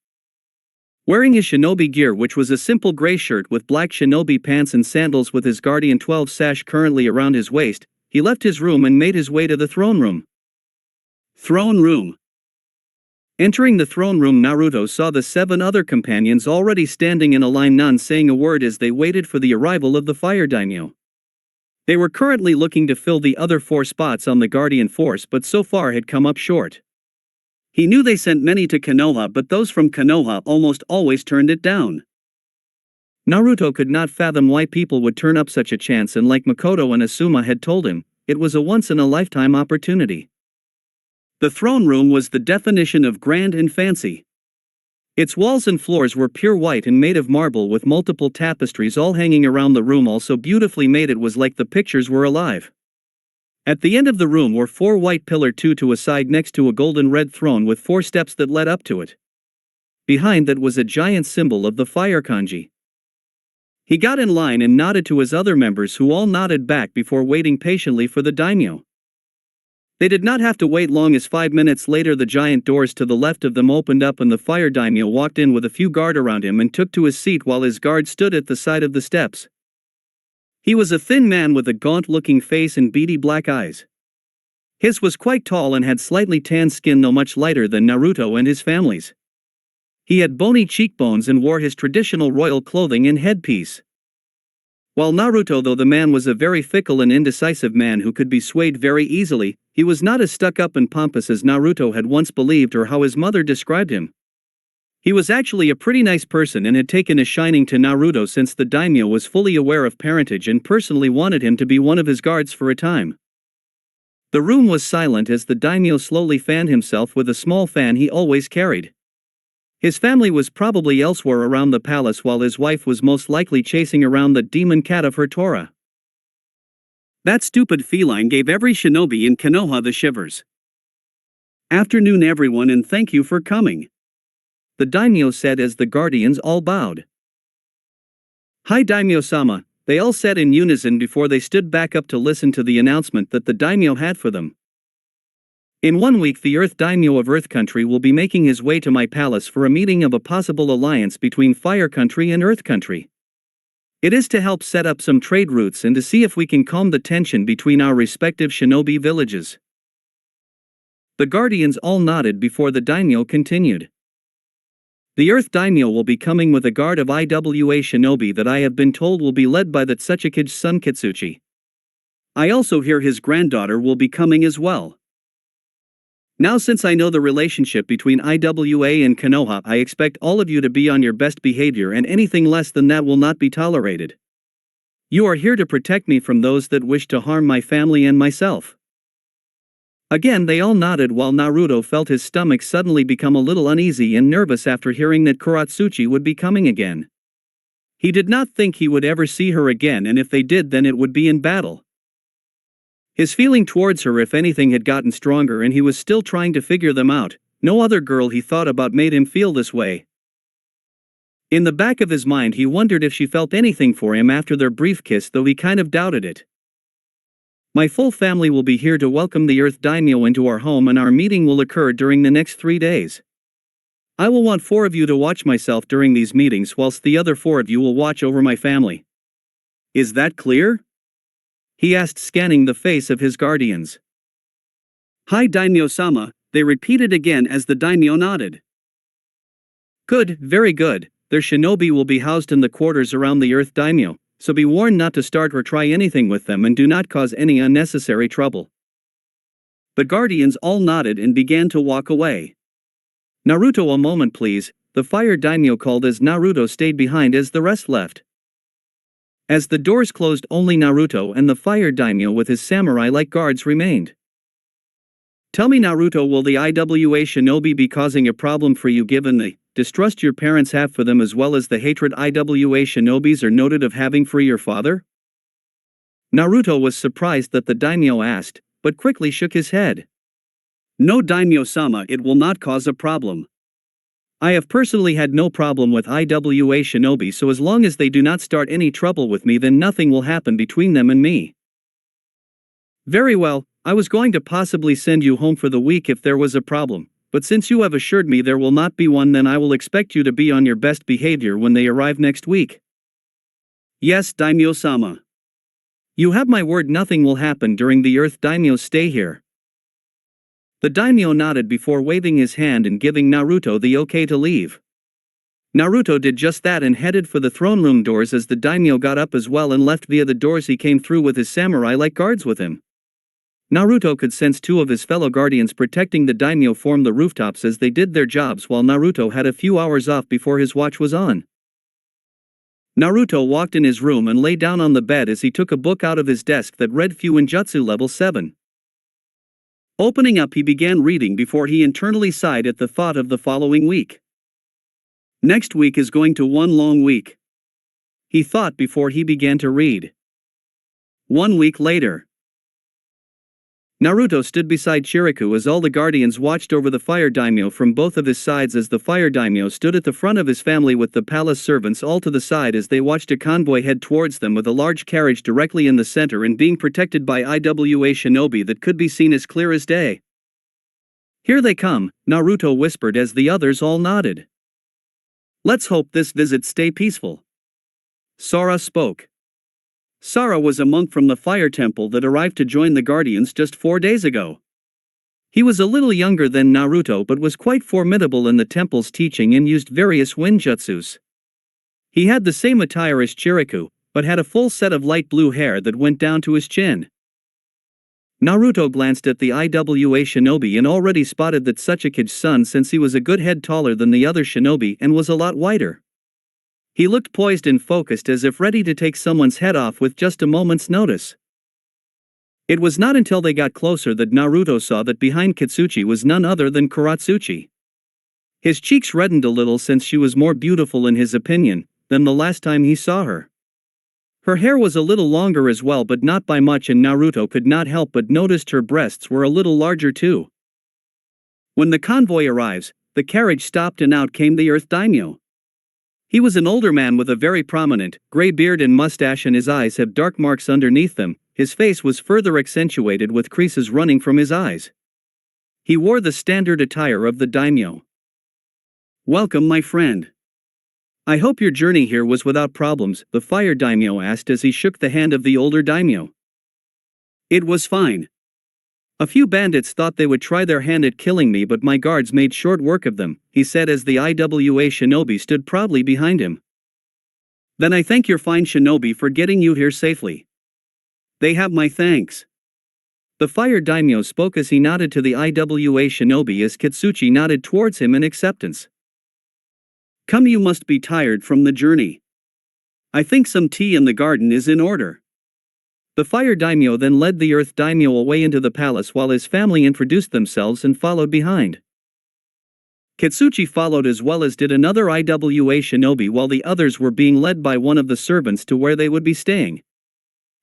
Wearing his shinobi gear, which was a simple gray shirt with black shinobi pants and sandals with his Guardian 12 sash currently around his waist, he left his room and made his way to the throne room. Throne room. Entering the throne room, Naruto saw the 7 other companions already standing in a line, none saying a word as they waited for the arrival of the fire daimyo. They were currently looking to fill the other 4 spots on the Guardian Force, but so far had come up short. He knew they sent many to Konoha, but those from Konoha almost always turned it down. Naruto could not fathom why people would turn up such a chance, and like Makoto and Asuma had told him, it was a once-in-a-lifetime opportunity. The throne room was the definition of grand and fancy. Its walls and floors were pure white and made of marble, with multiple tapestries all hanging around the room, all so beautifully made it was like the pictures were alive. At the end of the room were 4 white pillars, 2 to a side next to a golden red throne with 4 steps that led up to it. Behind that was a giant symbol of the fire kanji. He got in line and nodded to his other members, who all nodded back before waiting patiently for the daimyo. They did not have to wait long, as 5 minutes later the giant doors to the left of them opened up and the fire daimyo walked in with a few guard around him and took to his seat while his guard stood at the side of the steps. He was a thin man with a gaunt-looking face and beady black eyes. His was quite tall and had slightly tanned skin, though much lighter than Naruto and his family's. He had bony cheekbones and wore his traditional royal clothing and headpiece. While Naruto, though the man was a very fickle and indecisive man who could be swayed very easily, he was not as stuck-up and pompous as Naruto had once believed or how his mother described him. He was actually a pretty nice person and had taken a shining to Naruto since the daimyo was fully aware of parentage and personally wanted him to be one of his guards for a time. The room was silent as the daimyo slowly fanned himself with a small fan he always carried. His family was probably elsewhere around the palace while his wife was most likely chasing around the demon cat of her Torah. That stupid feline gave every shinobi in Konoha the shivers. "Afternoon everyone, and thank you for coming," the daimyo said as the guardians all bowed. "Hi daimyo-sama," they all said in unison before they stood back up to listen to the announcement that the daimyo had for them. "In 1 week the Earth Daimyo of Earth Country will be making his way to my palace for a meeting of a possible alliance between Fire Country and Earth Country. It is to help set up some trade routes and to see if we can calm the tension between our respective shinobi villages." The guardians all nodded before the daimyo continued. "The Earth Daimyo will be coming with a guard of IWA shinobi that I have been told will be led by the Tsuchikage's son Kitsuchi. I also hear his granddaughter will be coming as well. Now, since I know the relationship between IWA and Konoha, I expect all of you to be on your best behavior, and anything less than that will not be tolerated. You are here to protect me from those that wish to harm my family and myself." Again they all nodded while Naruto felt his stomach suddenly become a little uneasy and nervous after hearing that Kuratsuchi would be coming again. He did not think he would ever see her again, and if they did then it would be in battle. His feeling towards her, if anything, had gotten stronger and he was still trying to figure them out. No other girl he thought about made him feel this way. In the back of his mind he wondered if she felt anything for him after their brief kiss, though he kind of doubted it. "My full family will be here to welcome the Earth Daimyo into our home, and our meeting will occur during the next 3 days. I will want 4 of you to watch myself during these meetings, whilst the other 4 of you will watch over my family. Is that clear?" he asked, scanning the face of his guardians. "Hi daimyo-sama," they repeated again as the daimyo nodded. "Good, very good. Their shinobi will be housed in the quarters around the Earth Daimyo, so be warned not to start or try anything with them and do not cause any unnecessary trouble." The guardians all nodded and began to walk away. "Naruto, a moment please," the fire daimyo called as Naruto stayed behind as the rest left. As the doors closed, only Naruto and the fire daimyo with his samurai-like guards remained. "Tell me Naruto, will the IWA shinobi be causing a problem for you given the distrust your parents have for them as well as the hatred IWA shinobis are noted of having for your father?" Naruto was surprised that the daimyo asked, but quickly shook his head. "No daimyo-sama, it will not cause a problem. I have personally had no problem with IWA shinobi, so as long as they do not start any trouble with me then nothing will happen between them and me." "Very well, I was going to possibly send you home for the week if there was a problem, but since you have assured me there will not be one, then I will expect you to be on your best behavior when they arrive next week." "Yes, daimyo-sama. You have my word, nothing will happen during the Earth Daimyo's stay here." The daimyo nodded before waving his hand and giving Naruto the okay to leave. Naruto did just that and headed for the throne room doors as the daimyo got up as well and left via the doors he came through with his samurai-like guards with him. Naruto could sense 2 of his fellow guardians protecting the daimyo from the rooftops as they did their jobs while Naruto had a few hours off before his watch was on. Naruto walked in his room and lay down on the bed as he took a book out of his desk that read Fuinjutsu Level 7. Opening up, he began reading before he internally sighed at the thought of the following week. Next week is going to one long week, he thought before he began to read. 1 week later. Naruto stood beside Chiriku as all the guardians watched over the fire daimyo from both of his sides as the fire daimyo stood at the front of his family with the palace servants all to the side as they watched a convoy head towards them with a large carriage directly in the center and being protected by IWA shinobi that could be seen as clear as day. "Here they come," Naruto whispered as the others all nodded. "Let's hope this visit stay peaceful." Sora spoke. Sora was a monk from the fire temple that arrived to join the guardians just 4 days ago. He was a little younger than Naruto but was quite formidable in the temple's teaching and used various wind jutsus. He had the same attire as Chiriku, but had a full set of light blue hair that went down to his chin. Naruto glanced at the IWA shinobi and already spotted that Tsuchikage's son since he was a good head taller than the other shinobi and was a lot whiter. He looked poised and focused as if ready to take someone's head off with just a moment's notice. It was not until they got closer that Naruto saw that behind Kitsuchi was none other than Kuratsuchi. His cheeks reddened a little since she was more beautiful in his opinion than the last time he saw her. Her hair was a little longer as well but not by much and Naruto could not help but notice her breasts were a little larger too. When the convoy arrives, the carriage stopped and out came the Earth Daimyo. He was an older man with a very prominent, gray beard and mustache and his eyes have dark marks underneath them. His face was further accentuated with creases running from his eyes. He wore the standard attire of the daimyo. "Welcome my friend. I hope your journey here was without problems," the fire daimyo asked as he shook the hand of the older daimyo. "It was fine. A few bandits thought they would try their hand at killing me but my guards made short work of them," he said as the IWA shinobi stood proudly behind him. "Then I thank your fine shinobi for getting you here safely. They have my thanks." The fire daimyo spoke as he nodded to the IWA shinobi as Kitsuchi nodded towards him in acceptance. "Come, you must be tired from the journey. I think some tea in the garden is in order." The fire daimyo then led the earth daimyo away into the palace while his family introduced themselves and followed behind. Kitsuchi followed as well as did another IWA shinobi while the others were being led by one of the servants to where they would be staying.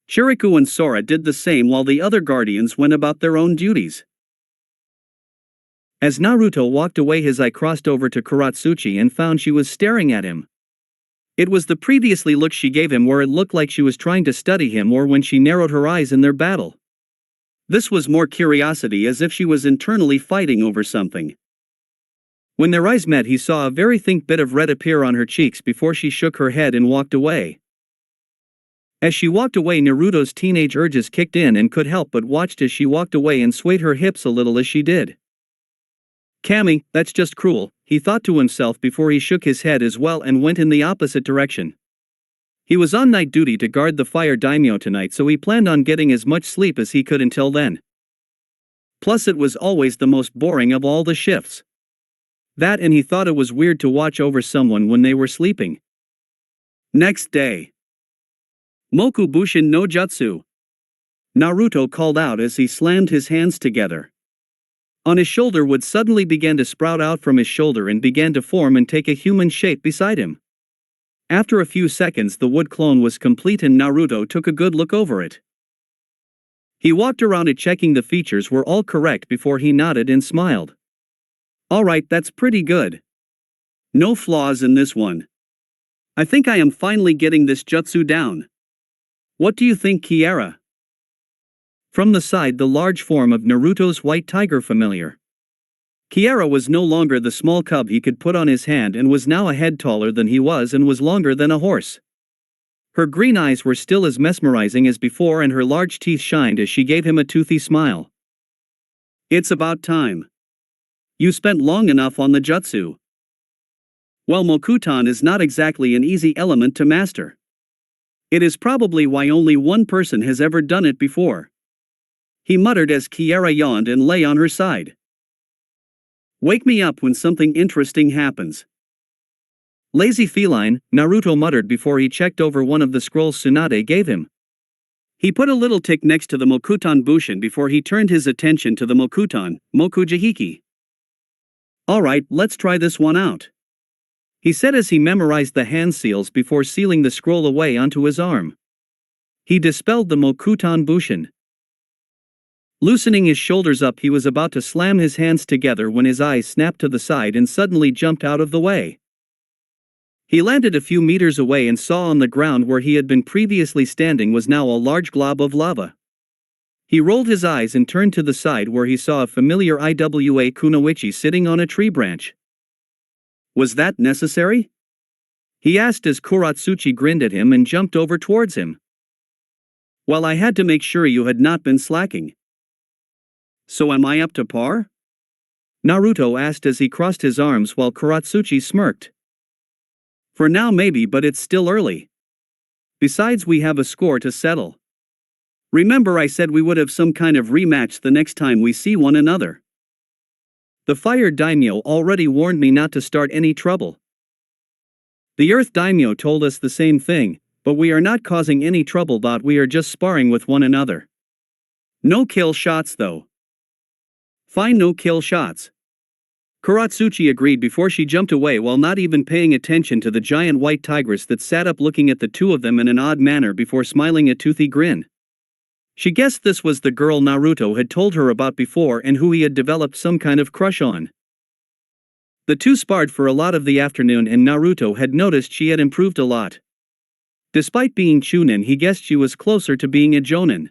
Chiriku and Sora did the same while the other guardians went about their own duties. As Naruto walked away his eye crossed over to Kuratsuchi and found she was staring at him. It was the previously look she gave him where it looked like she was trying to study him or when she narrowed her eyes in their battle. This was more curiosity as if she was internally fighting over something. When their eyes met he saw a very faint bit of red appear on her cheeks before she shook her head and walked away. As she walked away Naruto's teenage urges kicked in and could help but watched as she walked away and swayed her hips a little as she did. "Kami, that's just cruel," he thought to himself before he shook his head as well and went in the opposite direction. He was on night duty to guard the fire daimyo tonight so he planned on getting as much sleep as he could until then. Plus it was always the most boring of all the shifts. That and he thought it was weird to watch over someone when they were sleeping. Next day. Moku Bushin no Jutsu. Naruto called out as he slammed his hands together. On his shoulder wood suddenly began to sprout out from his shoulder and began to form and take a human shape beside him. After a few seconds the wood clone was complete and Naruto took a good look over it. He walked around it checking the features were all correct before he nodded and smiled. "Alright, that's pretty good. No flaws in this one. I think I am finally getting this jutsu down. What do you think, Kiara?" From the side the large form of Naruto's white tiger familiar. Kiara was no longer the small cub he could put on his hand and was now a head taller than he was and was longer than a horse. Her green eyes were still as mesmerizing as before and her large teeth shined as she gave him a toothy smile. "It's about time. You spent long enough on the jutsu. Well, Mokuton is not exactly an easy element to master. It is probably why only one person has ever done it before," he muttered as Kiara yawned and lay on her side. "Wake me up when something interesting happens." "Lazy feline," Naruto muttered before he checked over one of the scrolls Tsunade gave him. He put a little tick next to the Mokuton Bushin before he turned his attention to the Mokuton, Mokujihiki. "Alright, let's try this one out," he said as he memorized the hand seals before sealing the scroll away onto his arm. He dispelled the Mokuton Bushin. Loosening his shoulders up, he was about to slam his hands together when his eyes snapped to the side and suddenly jumped out of the way. He landed a few meters away and saw on the ground where he had been previously standing was now a large glob of lava. He rolled his eyes and turned to the side where he saw a familiar Iwa kunoichi sitting on a tree branch. Was that necessary? He asked as Kuratsuchi grinned at him and jumped over towards him. Well, I had to make sure you had not been slacking. So am I up to par? Naruto asked as he crossed his arms while Kuratsuchi smirked. For now maybe, but it's still early. Besides, we have a score to settle. Remember I said we would have some kind of rematch the next time we see one another. The Fire Daimyo already warned me not to start any trouble. The Earth Daimyo told us the same thing, but we are not causing any trouble, we are just sparring with one another. No kill shots though. Fine, no kill shots. Kuratsuchi agreed before she jumped away while not even paying attention to the giant white tigress that sat up looking at the two of them in an odd manner before smiling a toothy grin. She guessed this was the girl Naruto had told her about before and who he had developed some kind of crush on. The two sparred for a lot of the afternoon and Naruto had noticed she had improved a lot. Despite being Chunin, he guessed she was closer to being a Jonin.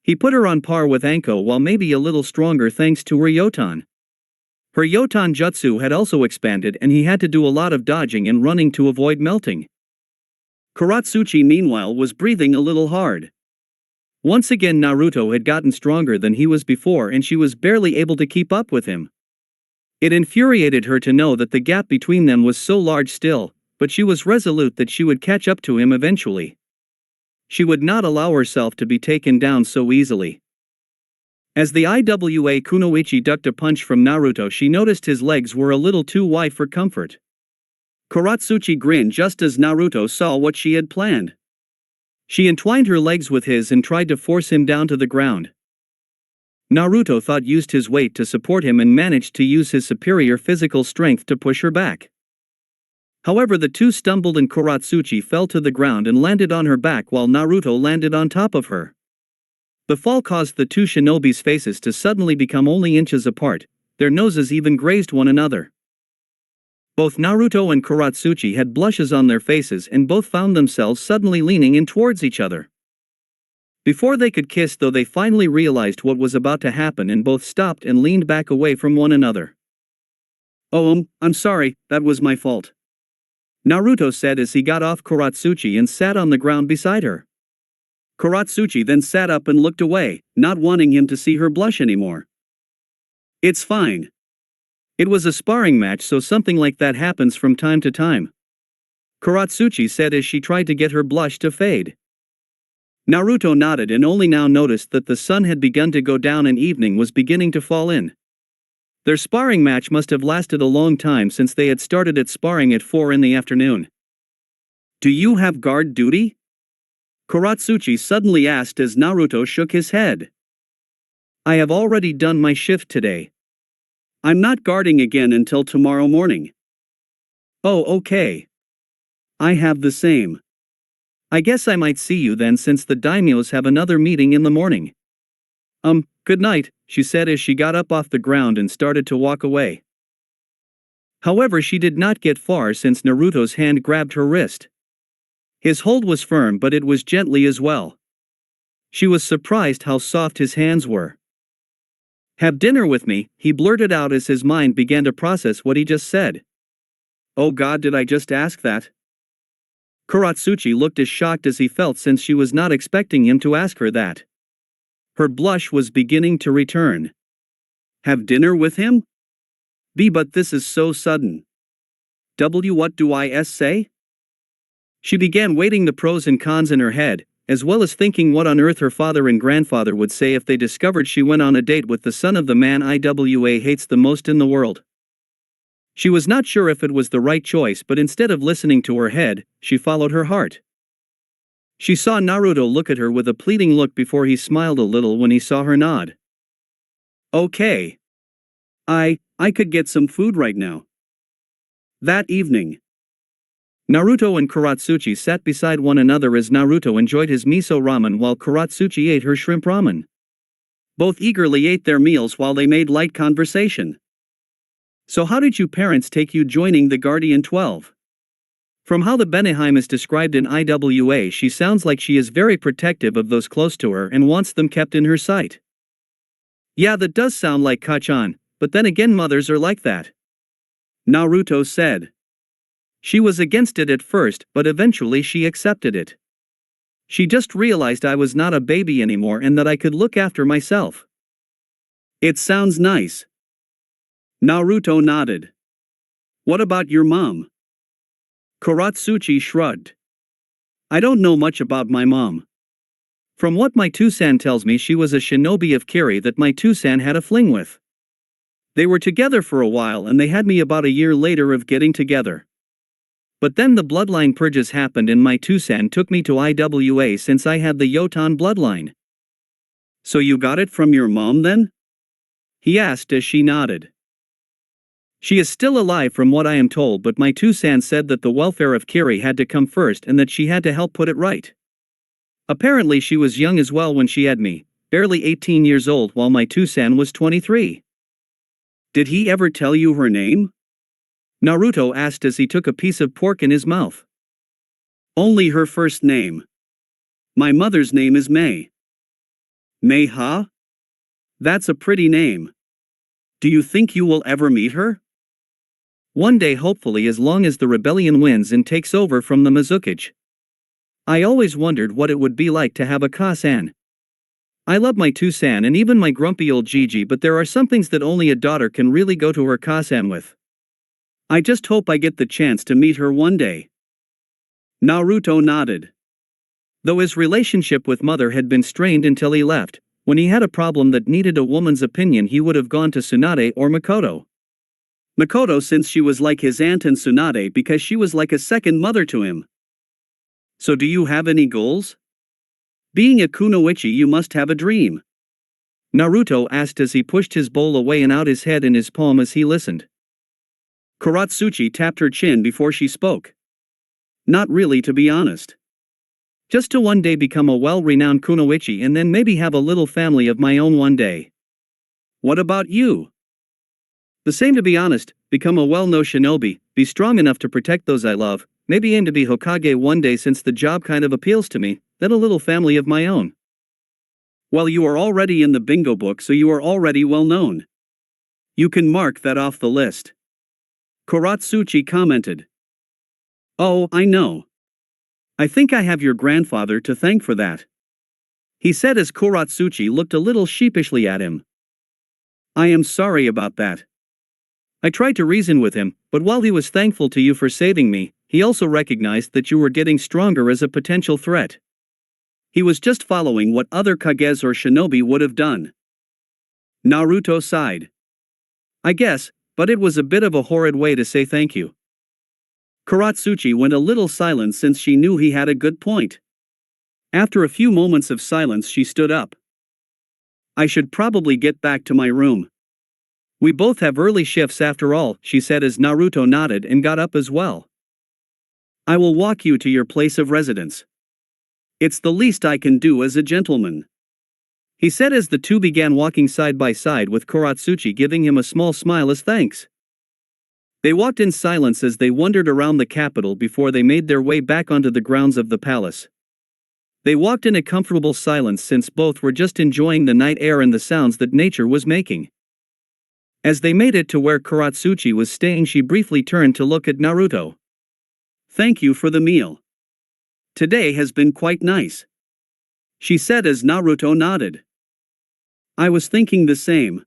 He put her on par with Anko while maybe a little stronger thanks to her Yotan. Her Yotan jutsu had also expanded and he had to do a lot of dodging and running to avoid melting. Kuratsuchi meanwhile was breathing a little hard. Once again Naruto had gotten stronger than he was before and she was barely able to keep up with him. It infuriated her to know that the gap between them was so large still, but she was resolute that she would catch up to him eventually. She would not allow herself to be taken down so easily. As the Iwa kunoichi ducked a punch from Naruto, she noticed his legs were a little too wide for comfort. Kuratsuchi grinned just as Naruto saw what she had planned. She entwined her legs with his and tried to force him down to the ground. Naruto used his weight to support him and managed to use his superior physical strength to push her back. However, the two stumbled and Kuratsuchi fell to the ground and landed on her back while Naruto landed on top of her. The fall caused the two shinobi's faces to suddenly become only inches apart, their noses even grazed one another. Both Naruto and Kuratsuchi had blushes on their faces and both found themselves suddenly leaning in towards each other. Before they could kiss though, they finally realized what was about to happen and both stopped and leaned back away from one another. Oh, I'm sorry, that was my fault. Naruto said as he got off Kuratsuchi and sat on the ground beside her. Kuratsuchi then sat up and looked away, not wanting him to see her blush anymore. It's fine. It was a sparring match, so something like that happens from time to time. Kuratsuchi said as she tried to get her blush to fade. Naruto nodded and only now noticed that the sun had begun to go down and evening was beginning to fall in. Their sparring match must have lasted a long time since they had started at sparring at 4 in the afternoon. Do you have guard duty? Kuratsuchi suddenly asked as Naruto shook his head. I have already done my shift today. I'm not guarding again until tomorrow morning. Oh, okay. I have the same. I guess I might see you then since the daimyos have another meeting in the morning. Good night, she said as she got up off the ground and started to walk away. However, she did not get far since Naruto's hand grabbed her wrist. His hold was firm, but it was gently as well. She was surprised how soft his hands were. Have dinner with me, he blurted out as his mind began to process what he just said. Oh God, did I just ask that? Kuratsuchi looked as shocked as he felt since she was not expecting him to ask her that. Her blush was beginning to return. Have dinner with him? But this is so sudden. What do I say? She began weighing the pros and cons in her head, as well as thinking what on earth her father and grandfather would say if they discovered she went on a date with the son of the man Iwa hates the most in the world. She was not sure if it was the right choice, but instead of listening to her head, she followed her heart. She saw Naruto look at her with a pleading look before he smiled a little when he saw her nod. Okay. I could get some food right now. That evening, Naruto and Kuratsuchi sat beside one another as Naruto enjoyed his miso ramen while Kuratsuchi ate her shrimp ramen. Both eagerly ate their meals while they made light conversation. So how did you parents take you joining the Guardian 12? From how the Beneheim is described in IWA, she sounds like she is very protective of those close to her and wants them kept in her sight. Yeah, that does sound like Kachan, but then again mothers are like that. Naruto said. She was against it at first, but eventually she accepted it. She just realized I was not a baby anymore and that I could look after myself. It sounds nice. Naruto nodded. What about your mom? Kuratsuchi shrugged. I don't know much about my mom. From what my Tusan tells me, she was a shinobi of Kiri that my Tusan had a fling with. They were together for a while and they had me about a year later of getting together. But then the bloodline purges happened and my Tusan took me to IWA since I had the Yotan bloodline. So you got it from your mom then? He asked as she nodded. She is still alive from what I am told, but my Tusan said that the welfare of Kiri had to come first and that she had to help put it right. Apparently she was young as well when she had me, barely 18 years old while my Tusan was 23. Did he ever tell you her name? Naruto asked as he took a piece of pork in his mouth. Only her first name. My mother's name is Mei. Mei Ha? That's a pretty name. Do you think you will ever meet her? One day, hopefully, as long as the rebellion wins and takes over from the Mizukage. I always wondered what it would be like to have a Kasan. I love my Tusan and even my grumpy old Gigi, but there are some things that only a daughter can really go to her Kasan with. I just hope I get the chance to meet her one day. Naruto nodded. Though his relationship with mother had been strained until he left, when he had a problem that needed a woman's opinion he would have gone to Tsunade or Makoto. Makoto, since she was like his aunt, and Tsunade because she was like a second mother to him. So do you have any goals? Being a kunoichi, you must have a dream. Naruto asked as he pushed his bowl away and out his head in his palm as he listened. Kuratsuchi tapped her chin before she spoke. Not really, to be honest. Just to one day become a well-renowned kunoichi and then maybe have a little family of my own one day. What about you? The same, to be honest, become a well-known shinobi, be strong enough to protect those I love, maybe aim to be Hokage one day since the job kind of appeals to me, then a little family of my own. Well, you are already in the bingo book, so you are already well known. You can mark that off the list. Kuratsuchi commented. Oh, I know. I think I have your grandfather to thank for that. He said as Kuratsuchi looked a little sheepishly at him. I am sorry about that. I tried to reason with him, but while he was thankful to you for saving me, he also recognized that you were getting stronger as a potential threat. He was just following what other Kages or shinobi would have done. Naruto sighed. I guess, but it was a bit of a horrid way to say thank you. Kuratsuchi went a little silent since she knew he had a good point. After a few moments of silence, she stood up. I should probably get back to my room. We both have early shifts after all, she said as Naruto nodded and got up as well. I will walk you to your place of residence. It's the least I can do as a gentleman. He said as the two began walking side by side with Kuratsuchi giving him a small smile as thanks. They walked in silence as they wandered around the capital before they made their way back onto the grounds of the palace. They walked in a comfortable silence since both were just enjoying the night air and the sounds that nature was making. As they made it to where Kuratsuchi was staying, she briefly turned to look at Naruto. Thank you for the meal. Today has been quite nice. She said as Naruto nodded. I was thinking the same.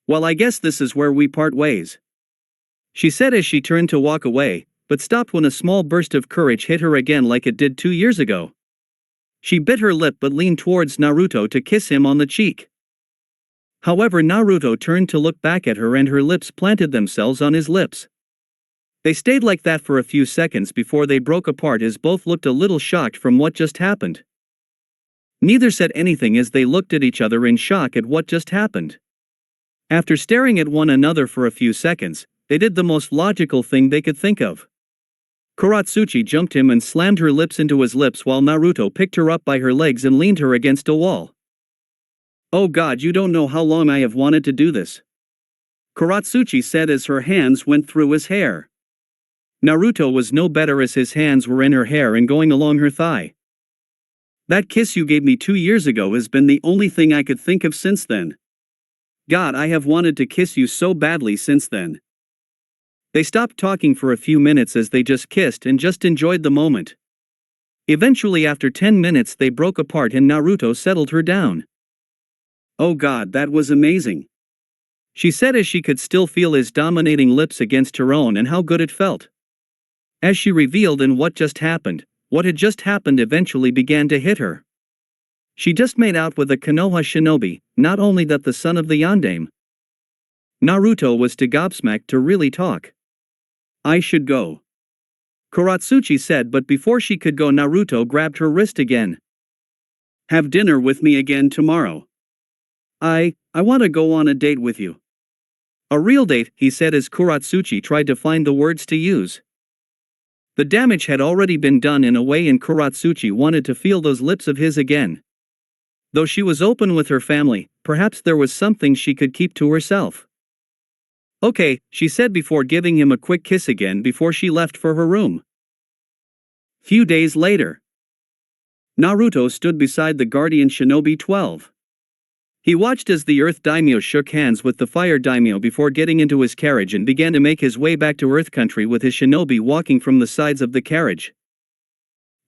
Well, I guess this is where we part ways. She said as she turned to walk away, but stopped when a small burst of courage hit her again like it did 2 years ago. She bit her lip but leaned towards Naruto to kiss him on the cheek. However, Naruto turned to look back at her and her lips planted themselves on his lips. They stayed like that for a few seconds before they broke apart as both looked a little shocked from what just happened. Neither said anything as they looked at each other in shock at what just happened. After staring at one another for a few seconds, they did the most logical thing they could think of. Kuratsuchi jumped him and slammed her lips into his lips while Naruto picked her up by her legs and leaned her against a wall. Oh God, you don't know how long I have wanted to do this. Kuratsuchi said as her hands went through his hair. Naruto was no better as his hands were in her hair and going along her thigh. That kiss you gave me 2 years ago has been the only thing I could think of since then. God, I have wanted to kiss you so badly since then. They stopped talking for a few minutes as they just kissed and just enjoyed the moment. Eventually, after 10 minutes, they broke apart and Naruto settled her down. Oh God, that was amazing. She said as she could still feel his dominating lips against her own and how good it felt. As she revealed in what just happened, what had just happened eventually began to hit her. She just made out with a Konoha shinobi, not only that the son of the Yondaime. Naruto was too gobsmacked to really talk. I should go. Kuratsuchi said, but before she could go, Naruto grabbed her wrist again. Have dinner with me again tomorrow. I want to go on a date with you. A real date, he said as Kuratsuchi tried to find the words to use. The damage had already been done in a way and Kuratsuchi wanted to feel those lips of his again. Though she was open with her family, perhaps there was something she could keep to herself. Okay, she said before giving him a quick kiss again before she left for her room. Few days later. Naruto stood beside the guardian shinobi 12. He watched as the Earth Daimyo shook hands with the Fire Daimyo before getting into his carriage and began to make his way back to Earth Country with his shinobi walking from the sides of the carriage.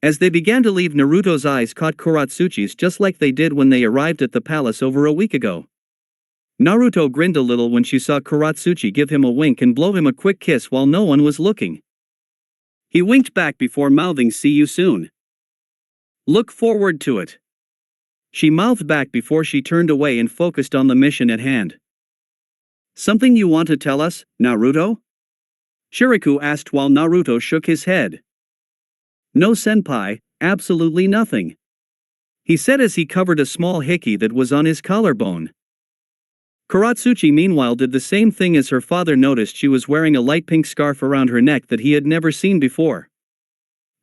As they began to leave, Naruto's eyes caught Kuratsuchi's just like they did when they arrived at the palace over a week ago. Naruto grinned a little when she saw Kuratsuchi give him a wink and blow him a quick kiss while no one was looking. He winked back before mouthing, "See you soon. Look forward to it." She mouthed back before she turned away and focused on the mission at hand. Something you want to tell us, Naruto? Shiriku asked while Naruto shook his head. No senpai, absolutely nothing. He said as he covered a small hickey that was on his collarbone. Kuratsuchi meanwhile did the same thing as her father noticed she was wearing a light pink scarf around her neck that he had never seen before.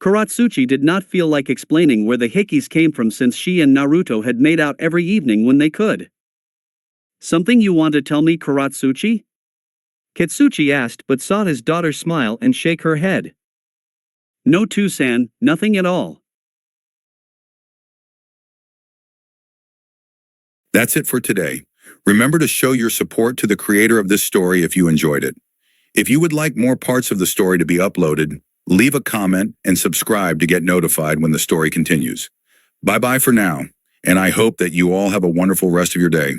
Kuratsuchi did not feel like explaining where the hickeys came from since she and Naruto had made out every evening when they could. Something you want to tell me, Kuratsuchi? Kitsuchi asked but saw his daughter smile and shake her head. No Tusan, nothing at all. That's it for today. Remember to show your support to the creator of this story if you enjoyed it. If you would like more parts of the story to be uploaded, leave a comment and subscribe to get notified when the story continues. Bye-bye for now, and I hope that you all have a wonderful rest of your day.